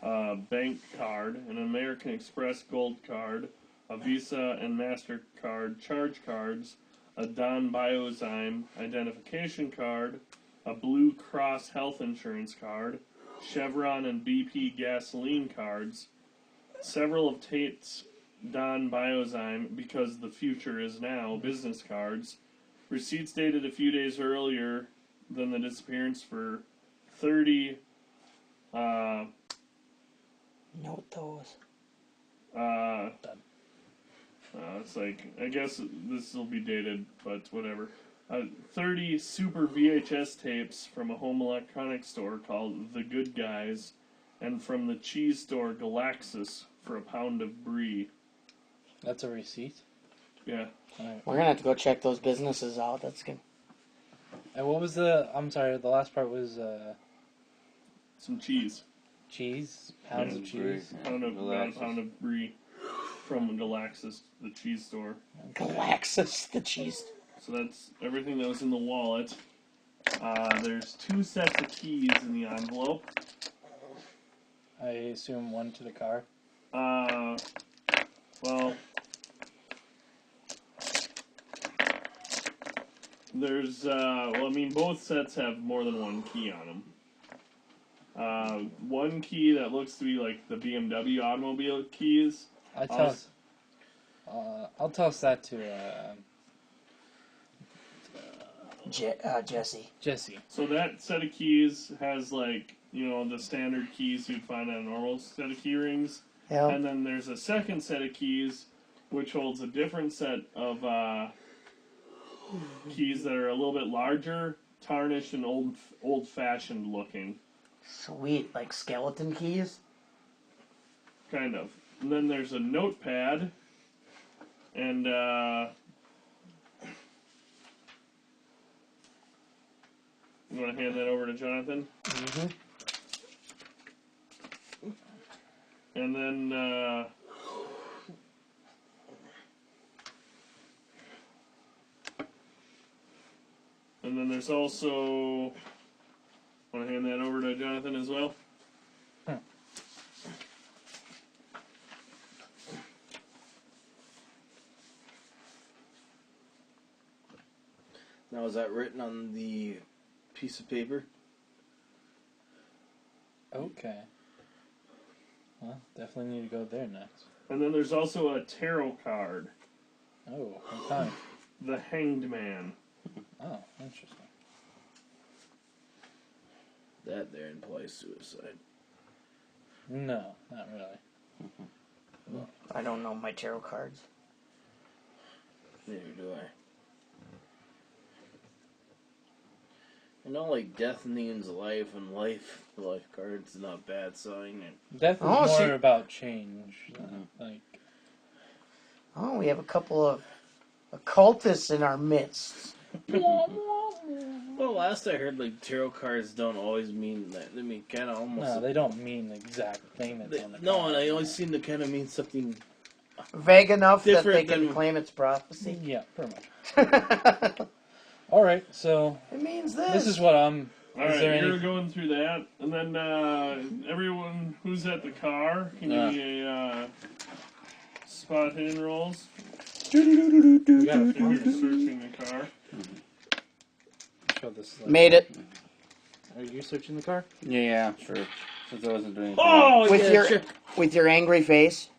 bank card, an American Express Gold card, a Visa and MasterCard charge cards, a Don Biozyme identification card, a Blue Cross health insurance card, Chevron and BP gasoline cards, several of Tate's Don Biozyme, because the future is now, business cards, receipts dated a few days earlier than the disappearance for 30, Note those. it's like, I guess this will be dated, but whatever. 30 super VHS tapes from a home electronics store called The Good Guys, and from the cheese store Galaxis for a pound of brie. That's a receipt. Yeah. Alright. We're gonna have to go check those businesses out. That's good. And what was the? I'm sorry. The last part was Some cheese. cheese. Pounds of cheese. About a Galaxis. pound of brie from Galaxis, the cheese store. Galaxis, the cheese. So that's everything that was in the wallet. There's 2 sets of keys in the envelope. I assume one to the car. Well, there's, both sets have more than one key on them. One key that looks to be like the BMW automobile keys. I'll toss that to Jesse. Jesse. So that set of keys has, like, the standard keys you'd find on a normal set of key rings. Yeah. And then there's a second set of keys which holds a different set of keys that are a little bit larger, tarnished, and old-fashioned looking. Sweet, like skeleton keys. Kind of. And then there's a notepad, and you want to hand that over to Jonathan? Mm-hmm. And then there's also, want to hand that over to Jonathan as well? Now, is that written on the piece of paper? Okay. Well, definitely need to go there next. And then there's also a tarot card, Oh, what kind? the Hanged Man. Oh, interesting. That there implies suicide. No, not really. I don't know my tarot cards. Neither do I. I know, like, death means life, and life card's not a bad sign. And Death is Oh, more see- about change. Like, Oh, we have a couple of occultists in our midst. well, last I heard, like, tarot cards don't always mean that. They mean kind of almost. no, they don't mean the exact thing that's on the No, card. and they always seem to kind of mean something. Vague enough that Different they can than- claim it's prophecy. Yeah, pretty much. All right, so It means this. this is what I'm. All Is right, there you're any? going through that, and then everyone who's at the car can give me a spot hidden rolls. We got a If you're searching the car. Show this. Made it. Are you searching the car? Yeah, sure. Since I wasn't doing anything. Oh, With yeah, your sure. with your angry face.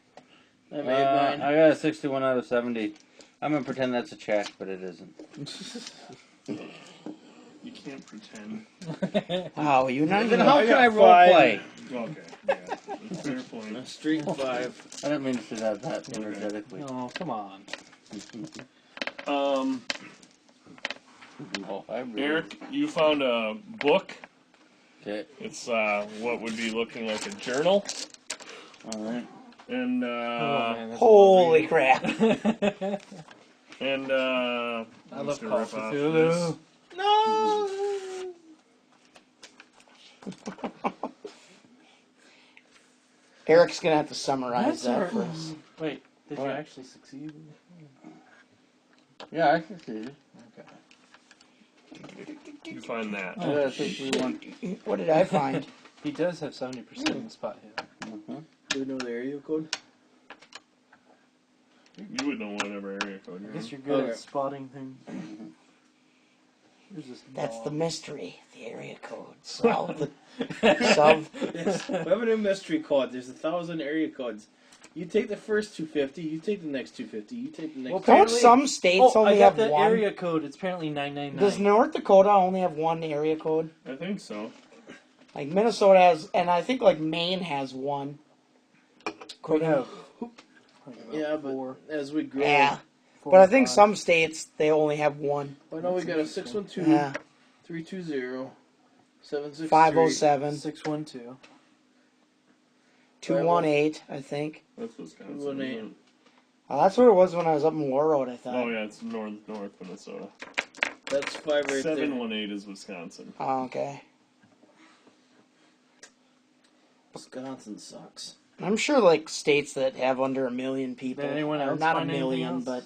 I made mine. I got a 61 out of 70. I'm gonna pretend that's a check, but it isn't. You can't pretend. Wow, you're not Then even. how I can got I role 5. play? Okay, yeah, that's a fair point. A streak 5. I didn't mean to say that energetically. Oh, come on. Oh, I really... Eric, you found a book. Okay. It's what would be looking like a journal, All right. and Oh man, that's Holy crap! and I I'm love just gonna Call rip of off Cthulhu. No! Eric's gonna have to summarize That's that alright. for us. Wait, did you What? actually succeed? Yeah, I succeeded. Okay. You find that. I got a 61. What did I find? He does have 70% in spot hit. Mm-hmm. Do we know the area code? You would know whatever area code I you're guess in. you're good Okay. at spotting things. Here's this That's the dog. mystery. The area code. Solve. Solve. Yes. We have a new mystery code. There's 1,000 area codes. You take the first 250. You take the next 250. You take the next. Well, Don't apparently- some states Oh, I only got have the one? area code. It's apparently 999. Does North Dakota only have one area code? I think so. Like Minnesota has, and I think like Maine has one. We have. Yeah, but as we grow, Yeah, but I think some states they only have one. I know we got a 612, Yeah, 320, 763, 507, 612. 218, I think. That's Wisconsin. 218. isn't it? That's what it was when I was up in War Road. I thought. Oh yeah, it's north Minnesota. That's 5 right there. 718 is Wisconsin. Oh, okay. Wisconsin sucks. I'm sure like states that have under 1 million people, Did anyone or else not a find anything million, else? but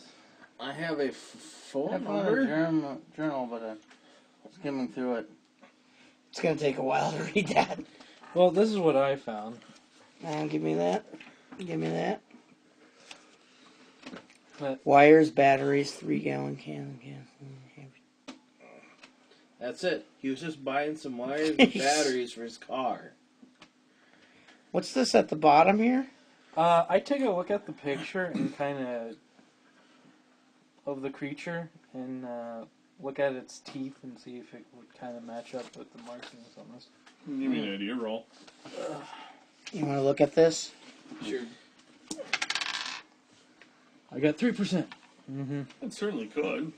I have a phone I found a number. journal, but I was skimming through it. it's gonna take a while to read that. Well, this is what I found. Give me that. Give me that. What? Wires, batteries, 3-gallon can. That's it. He was just buying some wires and batteries for his car. What's this at the bottom here? I take a look at the picture and kind of the creature and look at its teeth and see if it would kind of match up with the markings on this. Give me an idea roll. You want to look at this? Sure. I got 3%. Mm-hmm. It certainly could.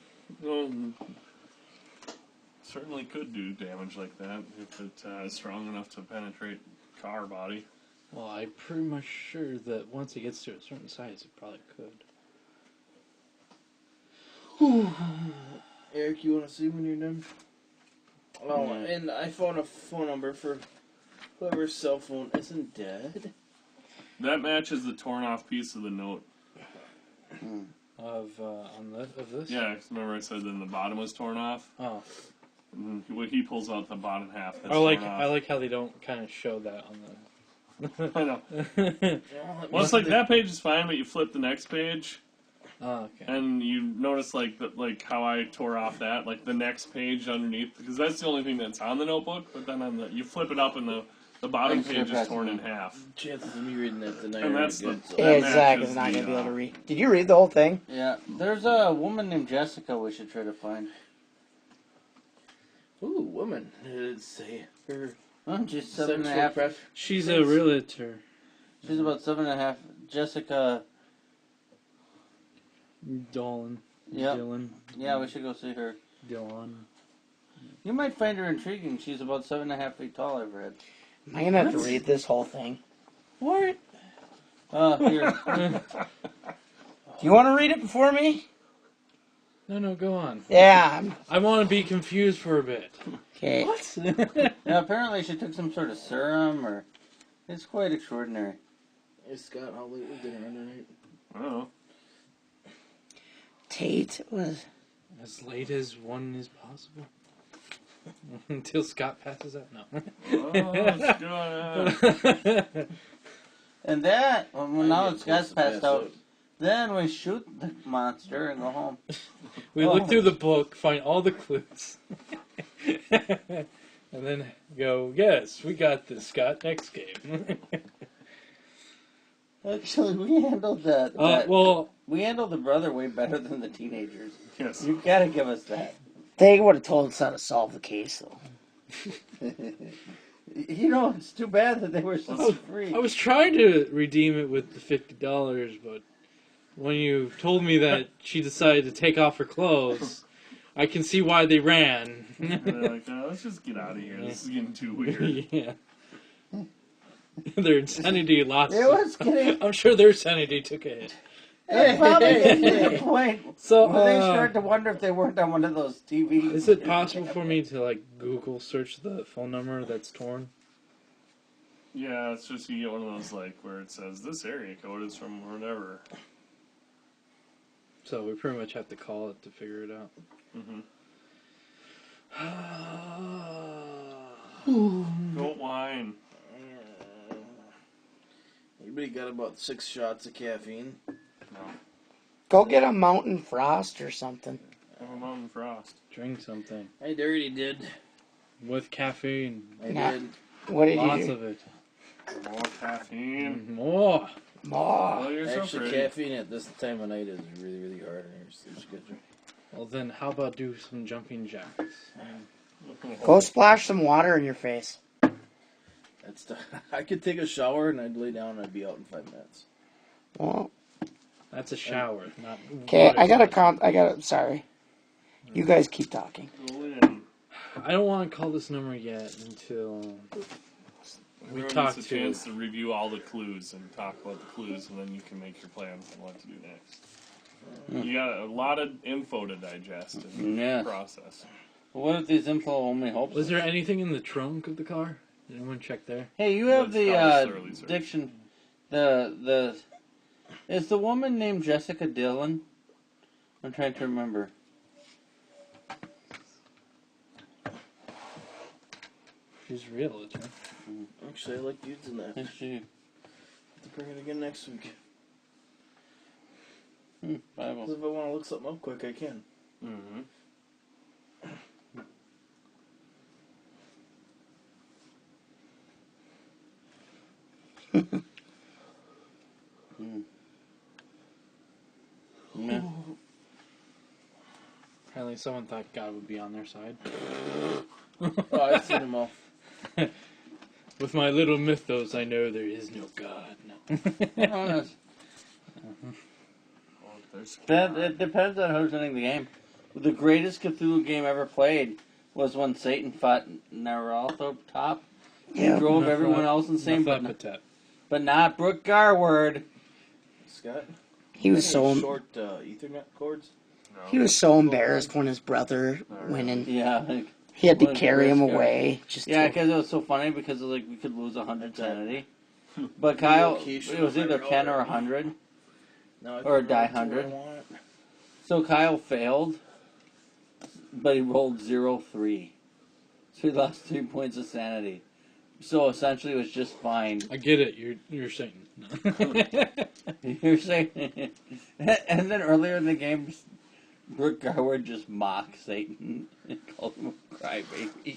Certainly could do damage like that if it is strong enough to penetrate car body. Well, I'm pretty much sure that once it gets to a certain size, it probably could. Eric, you want to see when you're done? Oh, Yeah. and I found a phone number for whoever's cell phone isn't dead. That matches the torn off piece of the note. Of this? Yeah, 'cause remember I said then the bottom was torn off? Oh, And he pulls out the bottom half that's I like torn off. I like how they don't kind of show that on I know. the. Well, it's like that page is fine, but you flip the next page, Oh, okay. and you notice like how I tore off that, like the next page underneath, because that's the only thing that's on the notebook. But then on you flip it up, and the bottom Thanks for page is torn in passing half. Chances of me reading that tonight And are that's good. the- So. That Yeah, Zach matches is not the, going to be able to read. Did you read the whole thing? Yeah, there's a woman named Jessica we should try to find. Ooh, woman. Let's see. Her Huh? She's seven and a sexual half. pref- She's a realtor. She's about 7.5. Jessica. Dolan. Yep. Dylan. Yeah, we should go see her. Dylan. You might find her intriguing. She's about 7.5 feet tall, I've read. Am I going to have to read this whole thing? What? Here. Do you want to read it before me? No, go on. Yeah. I want to be confused for a bit. Okay. What? Yeah, apparently she took some sort of serum, or it's quite extraordinary. Hey, Scott, how late was dinner tonight? I don't know. Tate was As late as one is possible. Until Scott passes out? No. Oh, Scott. And then, well, now get it's Scott's close to passed pass out. out. Then we shoot the monster and go home. We look through the book, find all the clues. And then go, yes, we got this, Scott. Next game. Actually, we handled that. Well, We handled the brother way better than the teenagers. Yes. You gotta give us that. They would have told us how to solve the case, though. You know, it's too bad that they were so free. I was trying to redeem it with the $50, but when you told me that she decided to take off her clothes, I can see why they ran. They're like, let's just get out of here. This is getting too weird. Yeah. Their insanity lost. It was getting. I'm sure their sanity took a hit. It probably getting to the point So, where they start to wonder if they weren't on one of those TVs. is it possible for me to, like, Google search the phone number that's torn? Yeah, it's just you get one of those, like, where it says, this area code is from whatever. So we pretty much have to call it to figure it out. Don't whine. Anybody got about 6 shots of caffeine? No. Go get a Mountain Frost or something. Have a Mountain Frost. Drink something. I already did. With caffeine. I Nah. did. What did Lots you of it. More caffeine. More. do? Oh, Oh, you're so Actually, pretty. caffeine at this time of night is really, really hard on your sleep schedule. Well then, how about do some jumping jacks? go splash some water in your face. That's I could take a shower and I'd lay down and I'd be out in 5 minutes. Well, That's a shower, not. okay, sorry. You guys keep talking. Go in. I don't want to call this number yet until we Everyone talk gets a to. chance to review all the clues and talk about the clues, and then you can make your plans on what to do next. You got a lot of info to digest and Yes. process. What if these info only helps? Was there anything in the trunk of the car? Did anyone check there? Hey, you have Let's the call this early search. diction. The is the woman named Jessica Dillon? I'm trying to remember. She's real, huh? Actually, I like using that. Is she? Have to bring it again next week. Bible. 'Cause if I want to look something up quick, I can. Mm-hmm. Yeah. Apparently, someone thought God would be on their side. Oh, I've seen them all. With my little mythos, I know there is no God. No. Honest. Oh, there's It depends on who's winning the game. The greatest Cthulhu game ever played was when Satan fought Naralthotop. He Yeah. drove everyone else insane, but not Brooke Garward. Scott? He was Any so short Ethernet cords? no. he was so embarrassed when his brother went in. Yeah, like, He had to What a carry him great guy. away. Just yeah, to, because it was so funny because like we could lose 100 That's right. sanity. But Kyle, Relocation it was either of 10 or railroad. 100. Now I Or can die run to where 100. I want it. So Kyle failed, but he rolled 0-3. So he lost 3 points of sanity. So essentially it was just fine. I get it. You're Satan. You're saying, and then earlier in the game, Brooke Garwood just mocked Satan and called him a crybaby.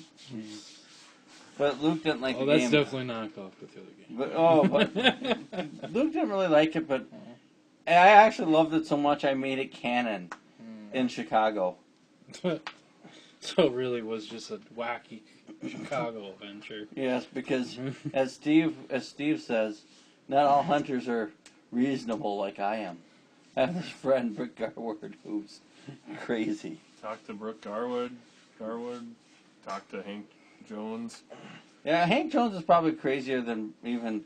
But Luke didn't like Oh, the that's game. definitely not a Call of Cthulhu game. But Luke didn't really like it. But I actually loved it so much I made it canon in Chicago. So it really was just a wacky Chicago adventure. Yes, because as Steve says, not all hunters are reasonable like I am. I have this friend, Brooke Garwood, who's crazy. Talk to Brooke Garwood. Talk to Hank Jones. Yeah, Hank Jones is probably crazier than even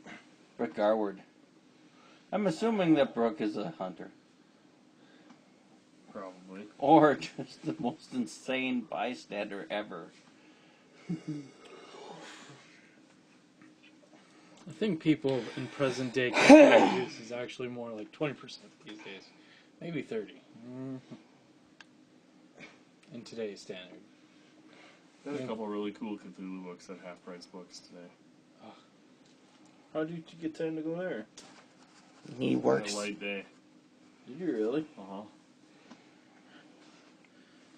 Brooke Garwood. I'm assuming that Brooke is a hunter. Probably. Or just the most insane bystander ever. I think people in present day Cthulhu use is actually more like 20% these days. Maybe 30. in today's standard. Got a couple really cool Cthulhu books at Half Price Books today. How did you get time to go there? He works. A light day. Did you really? Uh-huh.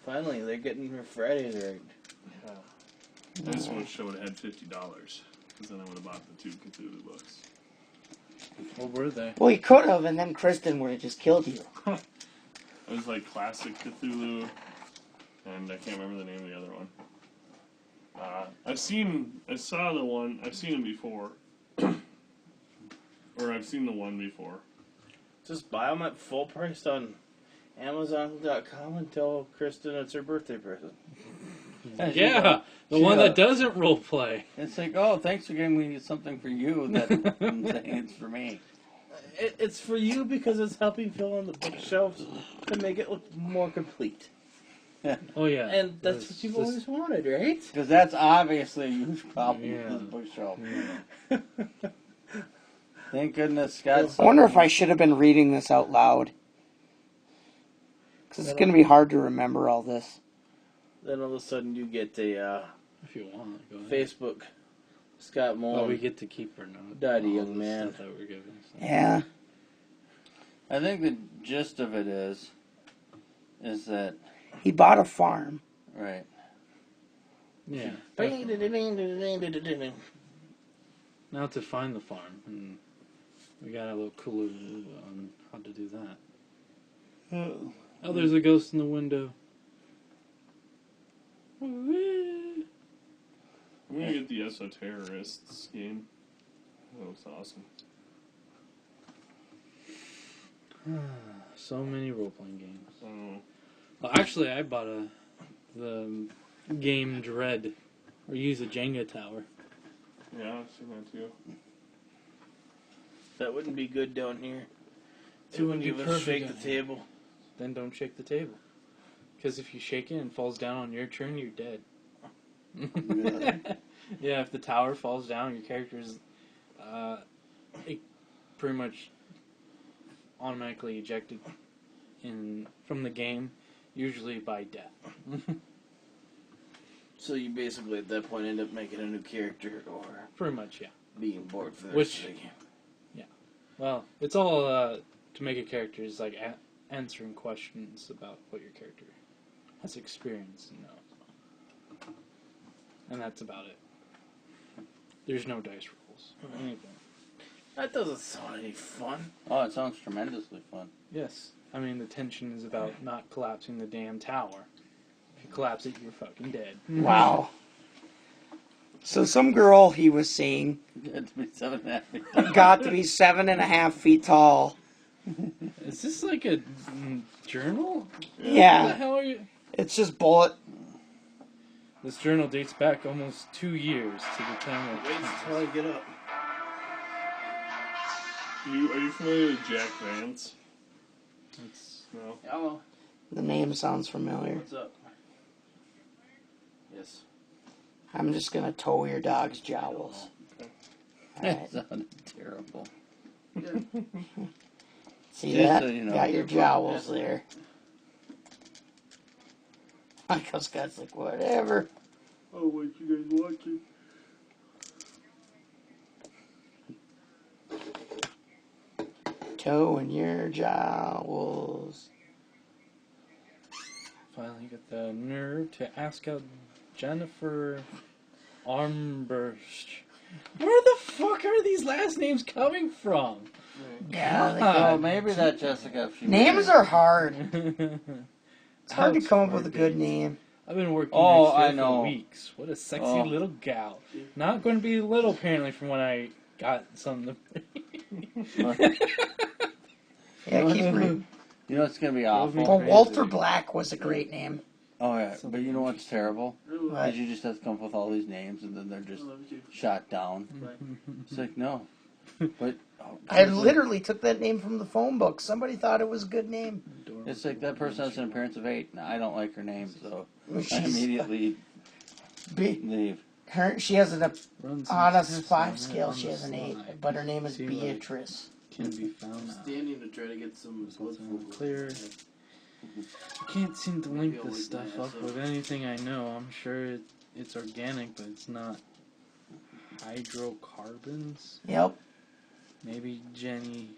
Finally, they're getting their Fridays right. Yeah. I just wish I would have had $50, because then I would have bought the 2 Cthulhu books. What were they? Well, you could have, and then Kristen would have just killed you. It was like Classic Cthulhu, and I can't remember the name of the other one. I've seen them before. Or I've seen the one before. Just buy them at full price on Amazon.com and tell Kristen it's her birthday present. Yeah, the one that doesn't role play. It's like, oh, thanks for giving me something for you that I'm saying it's for me. It's for you because it's helping fill in the bookshelves to make it look more complete. Oh yeah, And that's what you've always wanted, right? Because that's obviously a huge problem Yeah. with this bookshelf. Yeah. Thank goodness Scott. I wonder if I should have been reading this out loud. Because it's going to be hard to remember all this. Then all of a sudden you get a If you want, go ahead. Facebook. Scott Mullen. Well, we get to keep or not. Daddy, all young the man. stuff that we're given. So. Yeah. I think the gist of it is that, He bought a farm. right. Yeah. Now to find the farm, and we got a little clue on how to do that. Oh, there's a ghost in the window. I'm gonna get the Esoterrorists game. That looks awesome. So many role-playing games. Oh. Well, actually, I bought the game Dread, or use a Jenga tower. Yeah, I've seen that too. That wouldn't be good down here. It Two would and be you would perfect shake down the table. Then don't shake the table. Because if you shake it and falls down on your turn, you're dead. Yeah, if the tower falls down, your character is pretty much automatically ejected from the game, usually by death. So you basically at that point end up making a new character or Pretty much, yeah. being bored for the Which- rest of the game. Well, it's all to make a character is like answering questions about what your character has experienced and knows. And that's about it. There's no dice rolls or anything. That doesn't sound any fun. Oh, it sounds tremendously fun. Yes. I mean, the tension is about not collapsing the damn tower. If you collapse it, you're fucking dead. Wow. So some girl he was seeing It's to be 7.5 feet. got to be 7.5 feet tall. Is this like a journal? What the Yeah. hell are you? It's just bullet. This journal dates back almost 2 years to the time Wait until I get up. Are you familiar with Jack Vance? It's No. Hello. The name sounds familiar. What's up? Yes. I'm just going to toe your dog's jowls. That sounded terrible. See Just that? so you know. Got your jowls there. Michael Scott's like, whatever. Oh, what you guys watching? Toeing your jowls. finally got the nerve to ask out Jennifer Armburst. Where the fuck are these last names coming from? Yeah, Oh, maybe that Jessica. If she names are hard. It's It's hard to come up with a good name. I've been working Oh, next door I know. for weeks. What a sexy Oh. little gal. Not going to be little, apparently, from when I got something. Yeah, keep reading. You know what's gonna be awful? Oh, Walter Black was a great name. Oh yeah, but you know what's terrible? What? Is you just have to come up with all these names and then they're just shot down. It's like no, but I literally took that name from the phone book. Somebody thought it was a good name. it's like that person has an appearance of 8. Now, I don't like her name, so I She's immediately leave. she has an Runs on a some 5 tests scale. on She the has an 8, slide. but her name is Seems like- Beatrice. Can be found out. Standing to try to get some blood Clear. can't seem to link this stuff up with anything I know. I'm sure it's organic, but it's not hydrocarbons. Yep. Maybe Jenny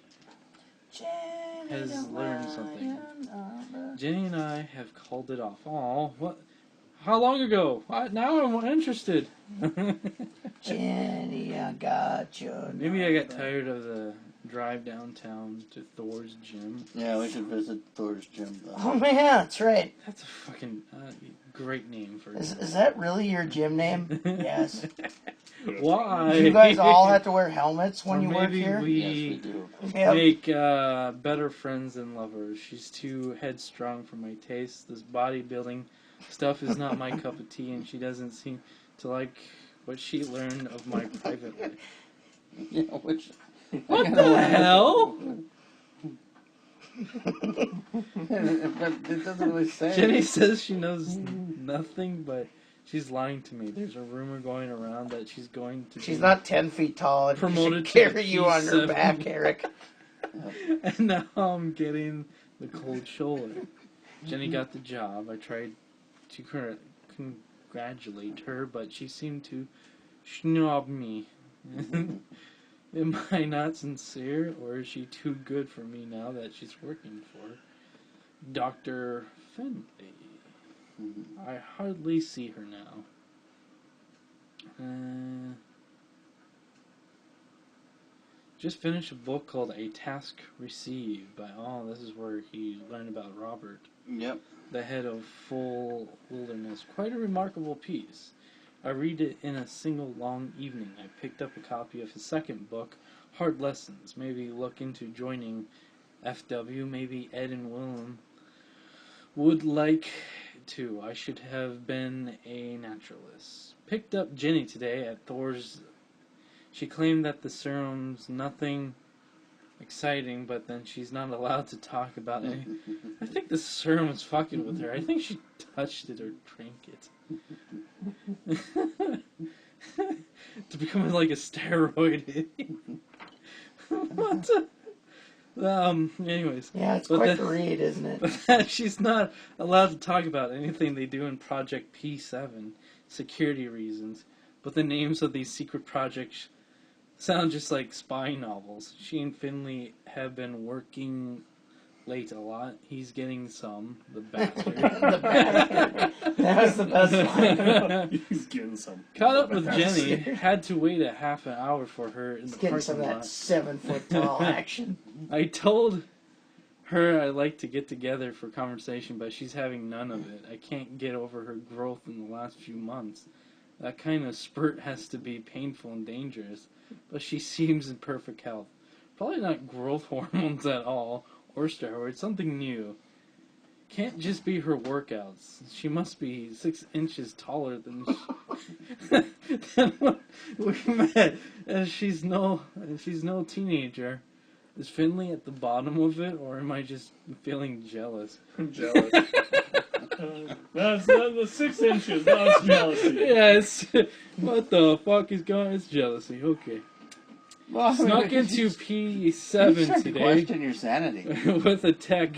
has learned something. Jenny and I have called it off. Oh, what? How long ago? Now I'm interested. Jenny, I got you. Maybe I got tired of the drive downtown to Thor's gym. Yeah, we should visit Thor's gym, though. Oh, yeah, that's right. That's a fucking great name for Is that really your gym name? Yes. Why? Do you guys all have to wear helmets when Or you work maybe here? we Yes, we do. Yep. make better friends than lovers. She's too headstrong for my taste. This bodybuilding stuff is not my cup of tea, and she doesn't seem to like what she learned of my private life. Yeah, which... What the hell? But it doesn't really say. Jenny says she knows nothing, but she's lying to me. There's a rumor going around that she's going to She's be not 10 feet tall and promoted she should to carry you on her P7. back, Eric. And now I'm getting the cold shoulder. Jenny got the job. I tried to congratulate her, but she seemed to snob me. Am I not sincere, or is she too good for me now that she's working for Dr. Finley? I hardly see her now. Just finished a book called A Task Received by, this is where he learned about Robert, Yep. the head of Full Wilderness. Quite a remarkable piece. I read it in a single long evening. I picked up a copy of his second book, Hard Lessons. Maybe look into joining FW. Maybe Ed and Willem would like to. I should have been a naturalist. Picked up Jenny today at Thor's. She claimed that the serum's nothing exciting, but then she's not allowed to talk about it. I think the serum is fucking with her. I think she touched it or drank it. To become like a steroid. What? Anyways. Yeah, it's But quite then- the read, isn't it? But she's not allowed to talk about anything they do in Project P7, security reasons. But the names of these secret projects sound just like spy novels. She and Finley have been working late a lot. He's getting some, the bastard. The bastard. That was the best one. He's getting some. Caught up with Jenny, had to wait a half an hour for her in He's the getting some parking of that lot. 7-foot tall action. I told her I like to get together for conversation, but she's having none of it. I can't get over her growth in the last few months. That kind of spurt has to be painful and dangerous, but she seems in perfect health. Probably not growth hormones at all, or steroids, something new. Can't just be her workouts. She must be 6 inches taller than when we met, and she's no teenager. Is Finley at the bottom of it, or am I just feeling jealous? I'm jealous. That's the 6 inches. That's jealousy. Yes. What the fuck is going? It's jealousy. Okay. Well, I mean, Snuck into you start P7 to today question your sanity. with a tech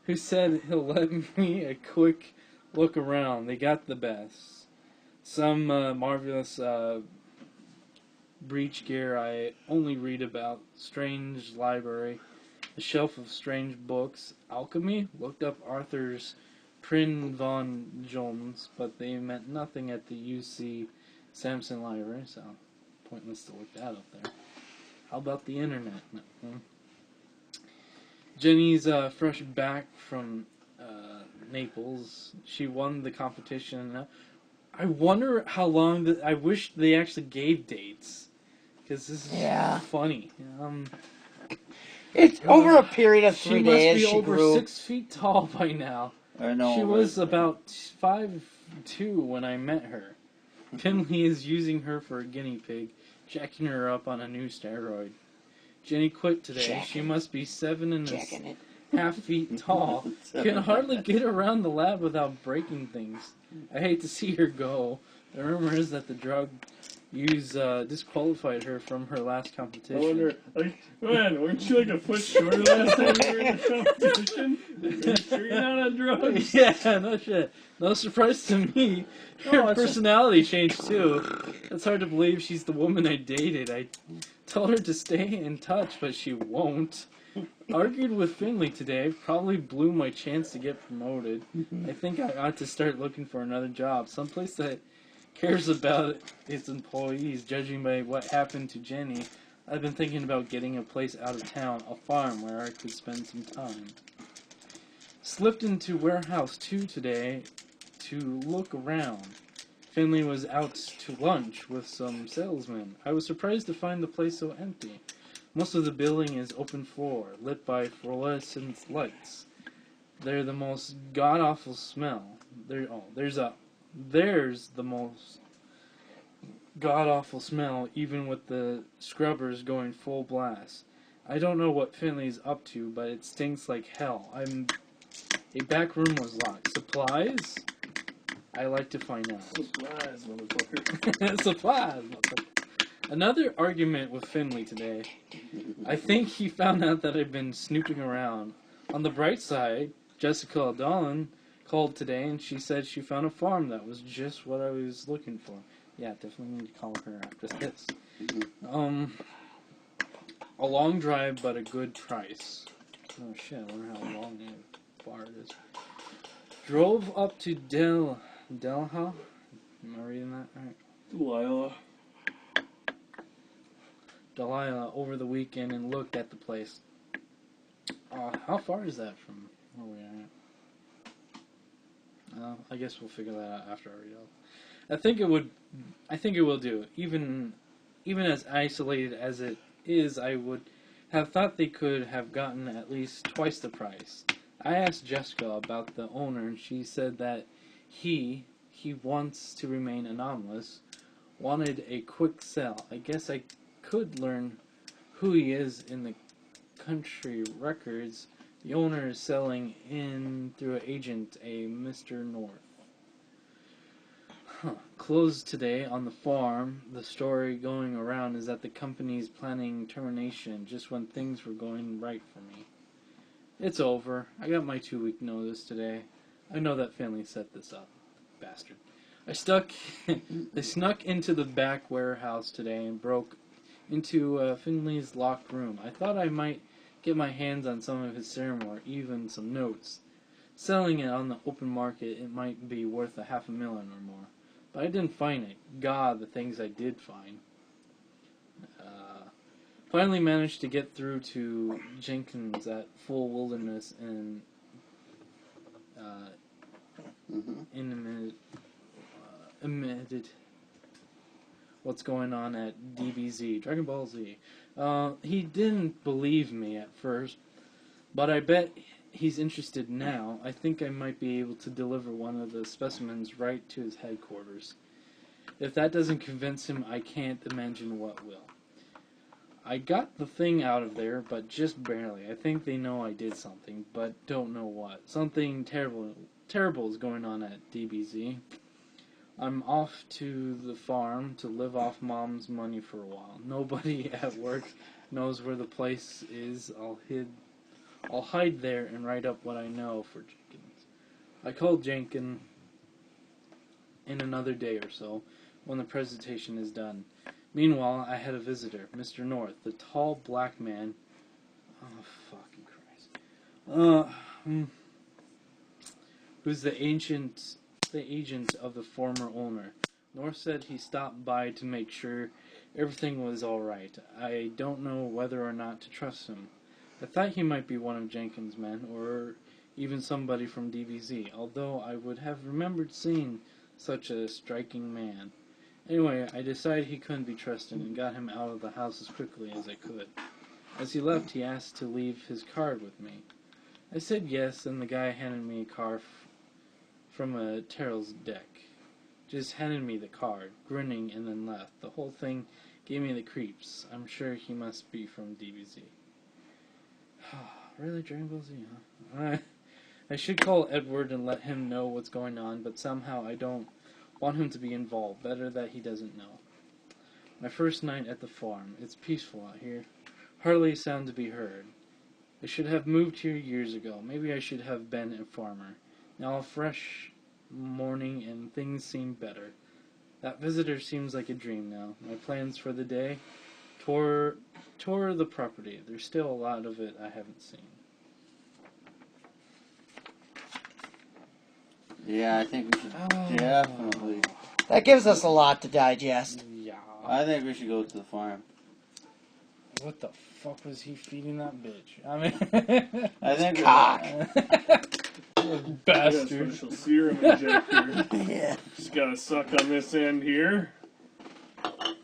who said he'll let me a quick look around. They got the best. Some marvelous breach gear I only read about. Strange library. A shelf of strange books. Alchemy. Looked up Arthur's Prin von Jones, but they meant nothing at the UC Samson Library, so pointless to look that up there. How about the internet? No. Jenny's fresh back from Naples. She won the competition. I wonder how long. I wish they actually gave dates, because this is funny. It's over a period of 3 She days. must be She over grew. 6 feet tall by now. She was about 5'2" when I met her. Finley is using her for a guinea pig, jacking her up on a new steroid. Jenny quit today. She must be 7.5 feet tall. Can hardly get around the lab without breaking things. I hate to see her go. The rumor is that the drug Use disqualified her from her last I competition. wonder, like, man, weren't you like a foot shorter last time you were in the competition? Are you sure you're not on drugs? Yeah, no shit. No surprise to me. No, Her it's just- personality changed too. It's hard to believe she's the woman I dated. I told her to stay in touch, but she won't. Argued with Finley today. Probably blew my chance to get promoted. I think I ought to start looking for another job. Someplace that cares about its employees, judging by what happened to Jenny. I've been thinking about getting a place out of town, a farm where I could spend some time. Slipped into Warehouse 2 today to look around. Finley was out to lunch with some salesmen. I was surprised to find the place so empty. Most of the building is open floor, lit by fluorescent lights. They're the most god-awful smell. There's the most god-awful smell, even with the scrubbers going full blast. I don't know what Finley's up to, but it stinks like hell. A back room was locked. Supplies? I like to find out. Supplies, motherfucker. Supplies, motherfucker. Another argument with Finley today. I think he found out that I've been snooping around. On the bright side, Jessica O'Donnell called today and she said she found a farm that was just what I was looking for. Yeah, definitely need to call her after this. A long drive, but a good price. Oh shit, I wonder how long and far it is. Drove up to Delha. Am I reading that right? Delilah over the weekend and looked at the place. How far is that from where we are at? I guess we'll figure that out after I read it. I think it will do. Even as isolated as it is, I would have thought they could have gotten at least twice the price. I asked Jessica about the owner, and she said that he wants to remain anonymous, wanted a quick sell. I guess I could learn who he is in the country records. The owner is selling in through an agent, a Mr. North. Closed today on the farm. The story going around is that the company's planning termination just when things were going right for me. It's over. I got my 2-week notice today. I know that family set this up. Bastard. I snuck into the back warehouse today and broke into Finley's locked room. I thought I might get my hands on some of his serum or even some notes. Selling it on the open market, it might be worth $500,000 or more. But I didn't find it. God, the things I did find. Finally managed to get through to Jenkins at Full Wilderness and admitted what's going on at DBZ, Dragon Ball Z. He didn't believe me at first, but I bet he's interested now. I think I might be able to deliver one of the specimens right to his headquarters. If that doesn't convince him, I can't imagine what will. I got the thing out of there, but just barely. I think they know I did something, but don't know what. Something terrible is going on at DBZ. I'm off to the farm to live off Mom's money for a while. Nobody at work knows where the place is. I'll hide there and write up what I know for Jenkins. I called Jenkins in another day or so when the presentation is done. Meanwhile, I had a visitor, Mr. North, the tall black man. Oh, fucking Christ. Who's the agent of the former owner. North said he stopped by to make sure everything was alright. I don't know whether or not to trust him. I thought he might be one of Jenkins' men, or even somebody from DBZ, although I would have remembered seeing such a striking man. Anyway, I decided he couldn't be trusted and got him out of the house as quickly as I could. As he left, he asked to leave his card with me. I said yes, and the guy handed me a card from a Terrell's deck. Just handed me the card, grinning, and then left. The whole thing gave me the creeps. I'm sure he must be from DBZ. Really, Dragon Ball Z, huh? I should call Edward and let him know what's going on, but somehow I don't want him to be involved. Better that he doesn't know. My first night at the farm. It's peaceful out here. Hardly a sound to be heard. I should have moved here years ago. Maybe I should have been a farmer. Now a fresh morning and things seem better. That visitor seems like a dream now. My plans for the day? Tour the property. There's still a lot of it I haven't seen. Yeah, I think we should definitely. That gives us a lot to digest. Yeah. I think we should go to the farm. What the fuck was he feeding that bitch? I mean, I think Cock. bastard. Special serum injector. Yeah. Just gotta suck on this end here.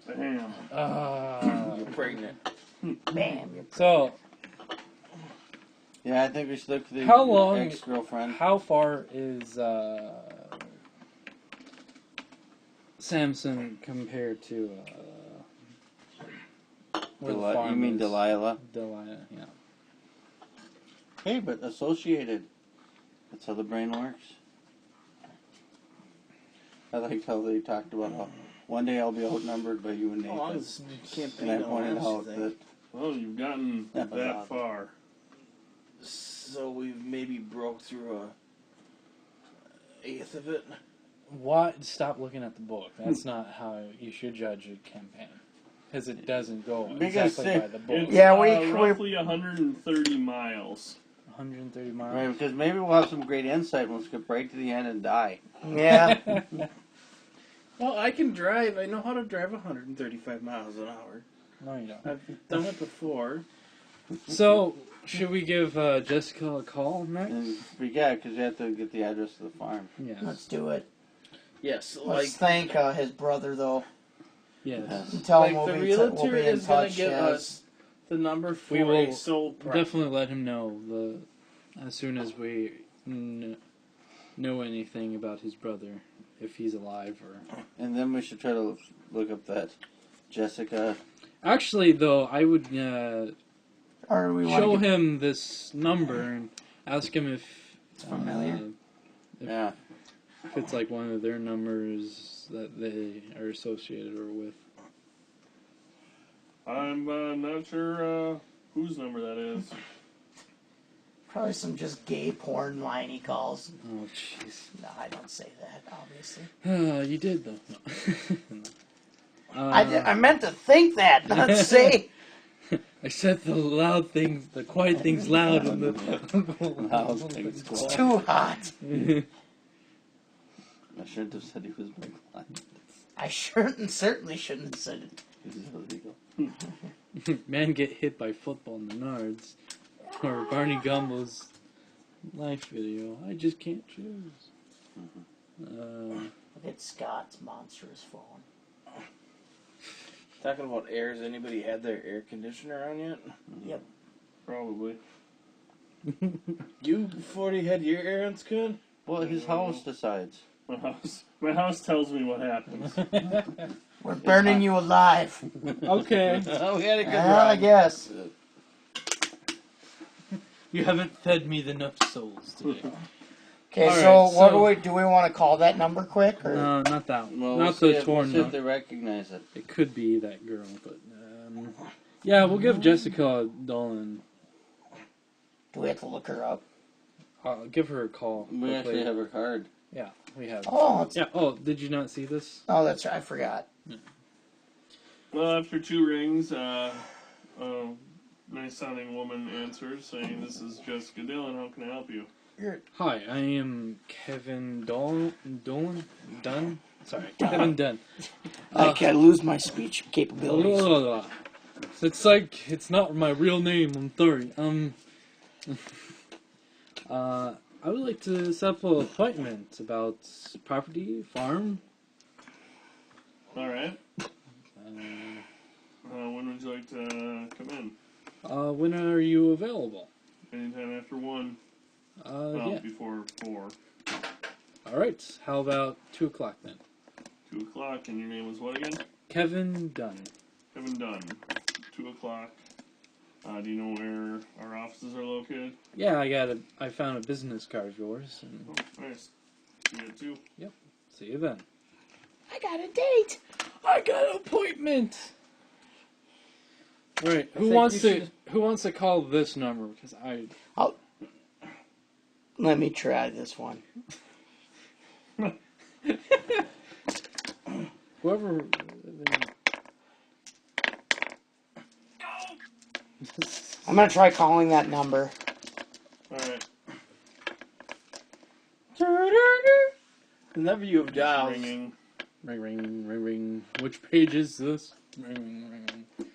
Bam. You're pregnant. Bam. So, Yeah, I think we should look for the How long- ex-girlfriend. how far is Samson compared to where the farm You mean is? Delilah? Delilah, yeah. Hey, but associated. That's how the brain works. I liked how they talked about how one day I'll be outnumbered by you and How long Nathan. is the campaign? And I pointed gonna out last, that Well, you've gotten That was that odd. far. So we've maybe broke through a eighth of it. Why? Stop looking at the book. That's not how you should judge a campaign. Because it doesn't go Because exactly by the book. It's Yeah, we- roughly 130 miles. 130 miles. right, because maybe we'll have some great insight and we'll skip right to the end and die. Yeah. Well, I can drive. I know how to drive 135 miles an hour. No, you don't. I've done it before. So, should we give Jessica a call next? And yeah, because you have to get the address of the farm. Yes. Let's do it. Yes, Let's thank his brother, though. Yes. And tell him like the we'll realtor be in is gonna touch. give us the number for We will a sold property. Definitely let him know as soon as we know anything about his brother, if he's alive or. And then we should try to look up that Jessica. Actually, though, I would Or we show want to him this number and ask him if It's familiar. Yeah. if it's like one of their numbers that they are associated or with. I'm not sure whose number that is. probably some just gay porn line he calls. Oh, jeez. No, I don't say that, obviously. You did, though. No. I meant to think that, not say. I said the loud things, the quiet things loud, and the Loud things It's quiet. too hot. I shouldn't have said he was my client. I certainly shouldn't have said it. This is illegal. Man get hit by football in the nards, or Barney Gumbel's life video. I just can't choose. Look at Scott's monstrous phone. Talking about air, has anybody had their air conditioner on yet? Yep. Probably. You, before you had your air on, Scott? Well, his house decides. My house tells me what happens. We're burning you alive. Okay. Oh, we had a good I ride. guess. You haven't fed me enough souls today. Okay, All so right, what so- do we want to call that number quick? Or? No, not that one. Well, not we'll see the if, torn we'll see if one. they recognize it. It could be that girl, but yeah, we'll give Jessica Dolan. Do we have to look her up? Give her a call. We quickly. actually have her card. Yeah, we have. Oh, Yeah. Oh, did you not see this? oh, that's right. I forgot. Well, after 2 rings, a nice sounding woman answers saying, "This is Jessica Dillon. How can I help you?" Hi, I am Kevin Dunn. Sorry, Kevin Dunn. I can't lose my speech capabilities. It's like it's not my real name. I'm sorry. I would like to set up an appointment about property, farm. All right. When would you like to come in? When are you available? Anytime after 1. Well, Yeah. before 4. All right. How about 2:00 then? 2 o'clock, and your name was what again? Kevin Dunn. Kevin Dunn. 2 o'clock. Do you know where our offices are located? Yeah, I found a business card of yours. And Oh, nice. See you at 2. see you then. I got a date. I got an appointment. Right. Who wants to call this number? Because Let me try this one. whoever. I'm gonna try calling that number. Alright. The number you have dialed. Ringing. Ring, ring, ring, ring. Which page is this? Ring, ring, ring.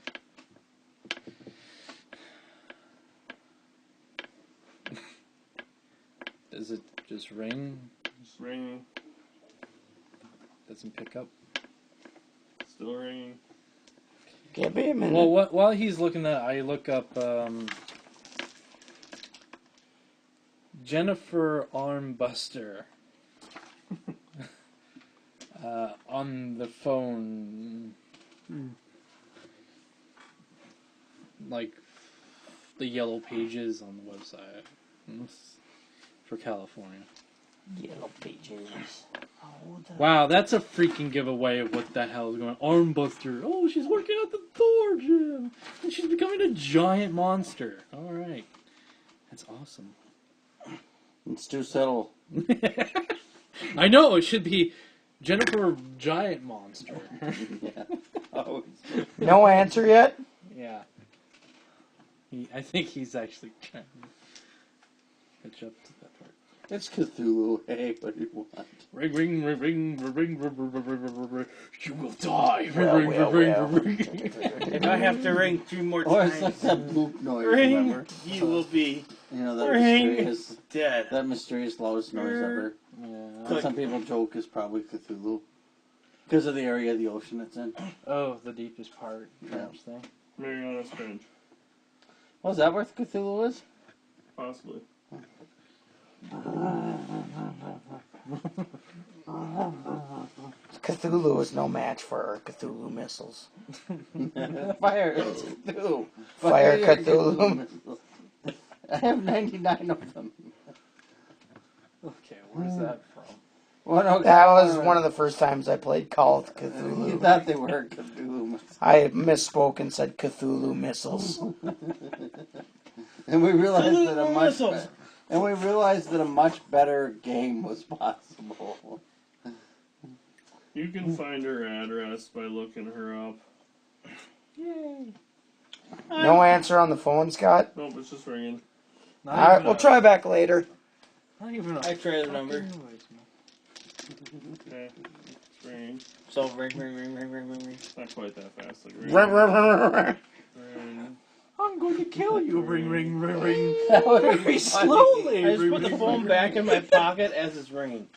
Does it just ring? Just ringing. Doesn't pick up? Still ringing. Give me a minute. Well, while he's looking at, I look up Jennifer Armbuster on the phone, like the yellow pages on the website for California. Yellow pages. Wow, that's a freaking giveaway of what the hell is going on. Armbuster. Oh, she's working at the Thor gym. And she's becoming a giant monster. Alright. That's awesome. It's too subtle. I know, it should be Jennifer Giant Monster. Yeah. Always. No answer yet? Yeah. I think he's actually trying to catch up to that part. It's Cthulhu. Hey, what do you want? Ring, ring, ring, ring, ring, ring, ring, ring, ring, ring, you will die. Well, Ring, well, ring, well. ring, ring. If I have to ring 3 more Or it's like times, that boop noise, ring, remember? you will be You know, that ring mysterious, dead. that mysterious loudest noise ever. Yeah. And some people joke is probably Cthulhu. Because of the area of the ocean it's in. Oh, the deepest part. Yeah. Thing. Mariana Trench. Oh, is that where Cthulhu is? Possibly. Cthulhu is no match for our Cthulhu missiles. Fire Cthulhu. Fire your Cthulhu. I have 99 of them. Okay, where's that from? Well, no, That was one of the first times I played Call of You Cthulhu. thought they were Cthulhu. I misspoke and said Cthulhu missiles. And we realized that a Cthulhu much missiles. and we realized that a much better game was possible. You can find her address by looking her up. Yay. No answer on the phone, Scott? Nope, it's just ringing. Not Alright, even we'll a- try back later. Not even a I tried the number. fucking voicemail. Okay. It's ringing. So ring, ring, ring, ring, ring, ring, ring. It's not quite that fast. Like ring. Ring. I'm going to kill you. Ring, ring, ring, ring. That would be Very funny. slowly. I just Ring, put the ring, phone ring, back in my pocket as it's ringing.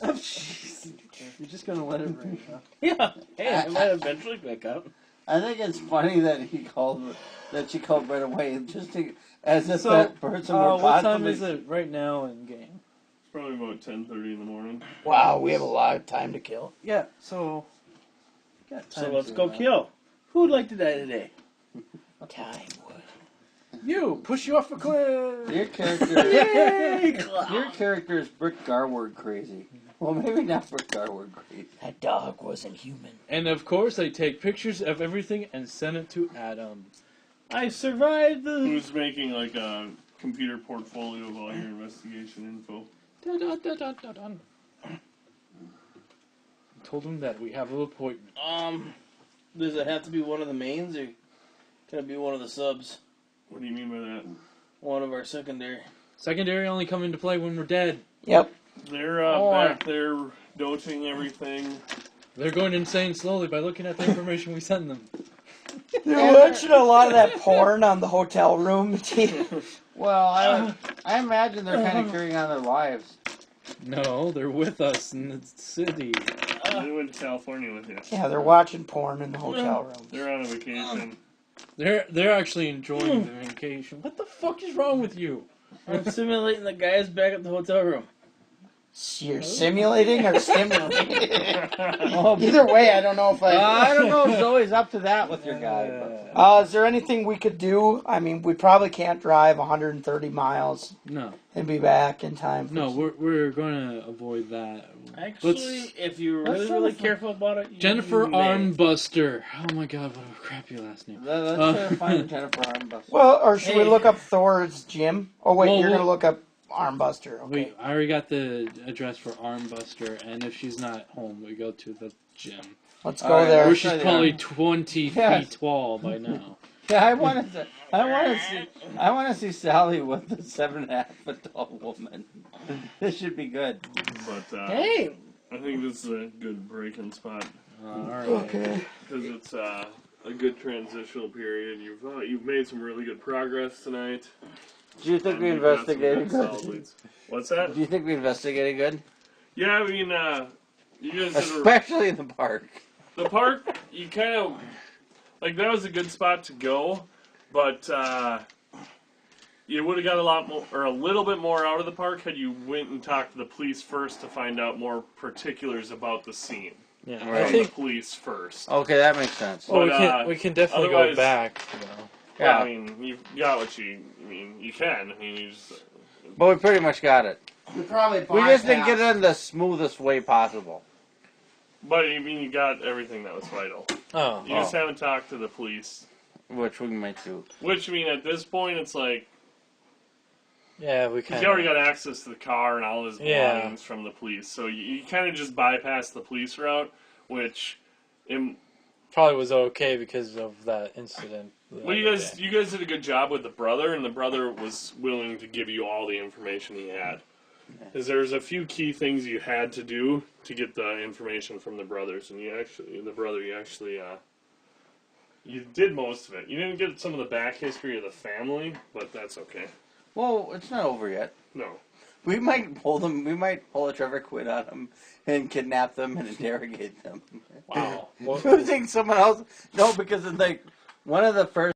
You're just gonna let it ring, huh? Yeah. Hey, I might eventually pick up. I think it's funny that she called right away, just to, as if So, that person were what time possibly. is it right now in game? It's probably about 10:30 in the morning. Wow, we have a lot of time to kill. Yeah, so. Got So time let's to, go kill. Who would like to die today? Time would. You! Push you off a cliff! Your character, Yay! your character is Brick Garward crazy. Well, maybe not Brick Garward crazy. That dog wasn't human. And of course, I take pictures of everything and send it to Adam. I survived the. Who's making like a computer portfolio of all your investigation info? Da, da, da, da, da, da. I told him that we have an appointment. Does it have to be one of the mains, or can it be one of the subs? What do you mean by that? One of our secondary. Secondary only come into play when we're dead. Yep. They're back there doting everything. They're going insane slowly by looking at the information we send them. They're watching a lot of that porn on the hotel room. Well, I imagine they're kind of carrying on their lives. No, they're with us in the city. They went to California with you. Yeah, they're watching porn in the hotel room. They're on a vacation. They're actually enjoying the vacation. What the fuck is wrong with you? I'm simulating the guys back at the hotel room. You're simulating or stimulating? Oh, Either way, I don't know if I don't know if Zoe's up to that with your guy. But. Is there anything we could do? I mean, we probably can't drive 130 miles No, and be back in time. For no, we're going to avoid that. Actually, if you're let's really, try really to- careful about it, you Jennifer may. Armbuster. Oh my God, what a crappy last name. Let's try to find Jennifer Armbuster. Well, or should we Hey. look up Thor's gym? Oh wait, Well, you're we'll- gonna look up Armbuster. Okay. Wait, I already got the address for Armbuster, and if she's not home, we go to the gym. Let's All go right, there. Where let's she's try the probably arm. 20 Yes. feet tall by now. Yeah, I want to see Sally with the 7.5-foot tall woman. This should be good. But Hey. I think this is a good break-in spot Alright. Okay. because it's a good transitional period. You've made some really good progress tonight. Do you think we You've got some investigated good solid good? leads. What's that? Do you think we investigated good? Yeah, I mean, you guys did Especially in the park. the park. You kind of like that was a good spot to go, but you would have got a lot more or a little bit more out of the park had you went and talked to the police first to find out more particulars about the scene. Yeah, Right. I From the think police first. Okay, that makes sense. well, But, we can definitely go otherwise- back. Yeah, I mean, you've got what you. I mean, you can. I mean, you just. But we pretty much got it. We probably We just didn't get bypassed- it in the smoothest way possible. But I mean, you got everything that was vital. Oh, You just haven't talked to the police. Which we might do. Which I mean, at this point, it's like yeah, we he's kind already got access to the car and all his Yeah. belongings from the police. So you kind of just bypass the police route, which. probably was okay because of that incident. Well, you guys did a good job with the brother, and the brother was willing to give you all the information he had. Because there's a few key things you had to do to get the information from the brothers, and you did most of it. You didn't get some of the back history of the family, but that's okay. Well, it's not over yet. No. We might pull them. We might pull a Trevor Quinn on them and kidnap them and interrogate them. Wow. You think someone else? No, because it's like one of the first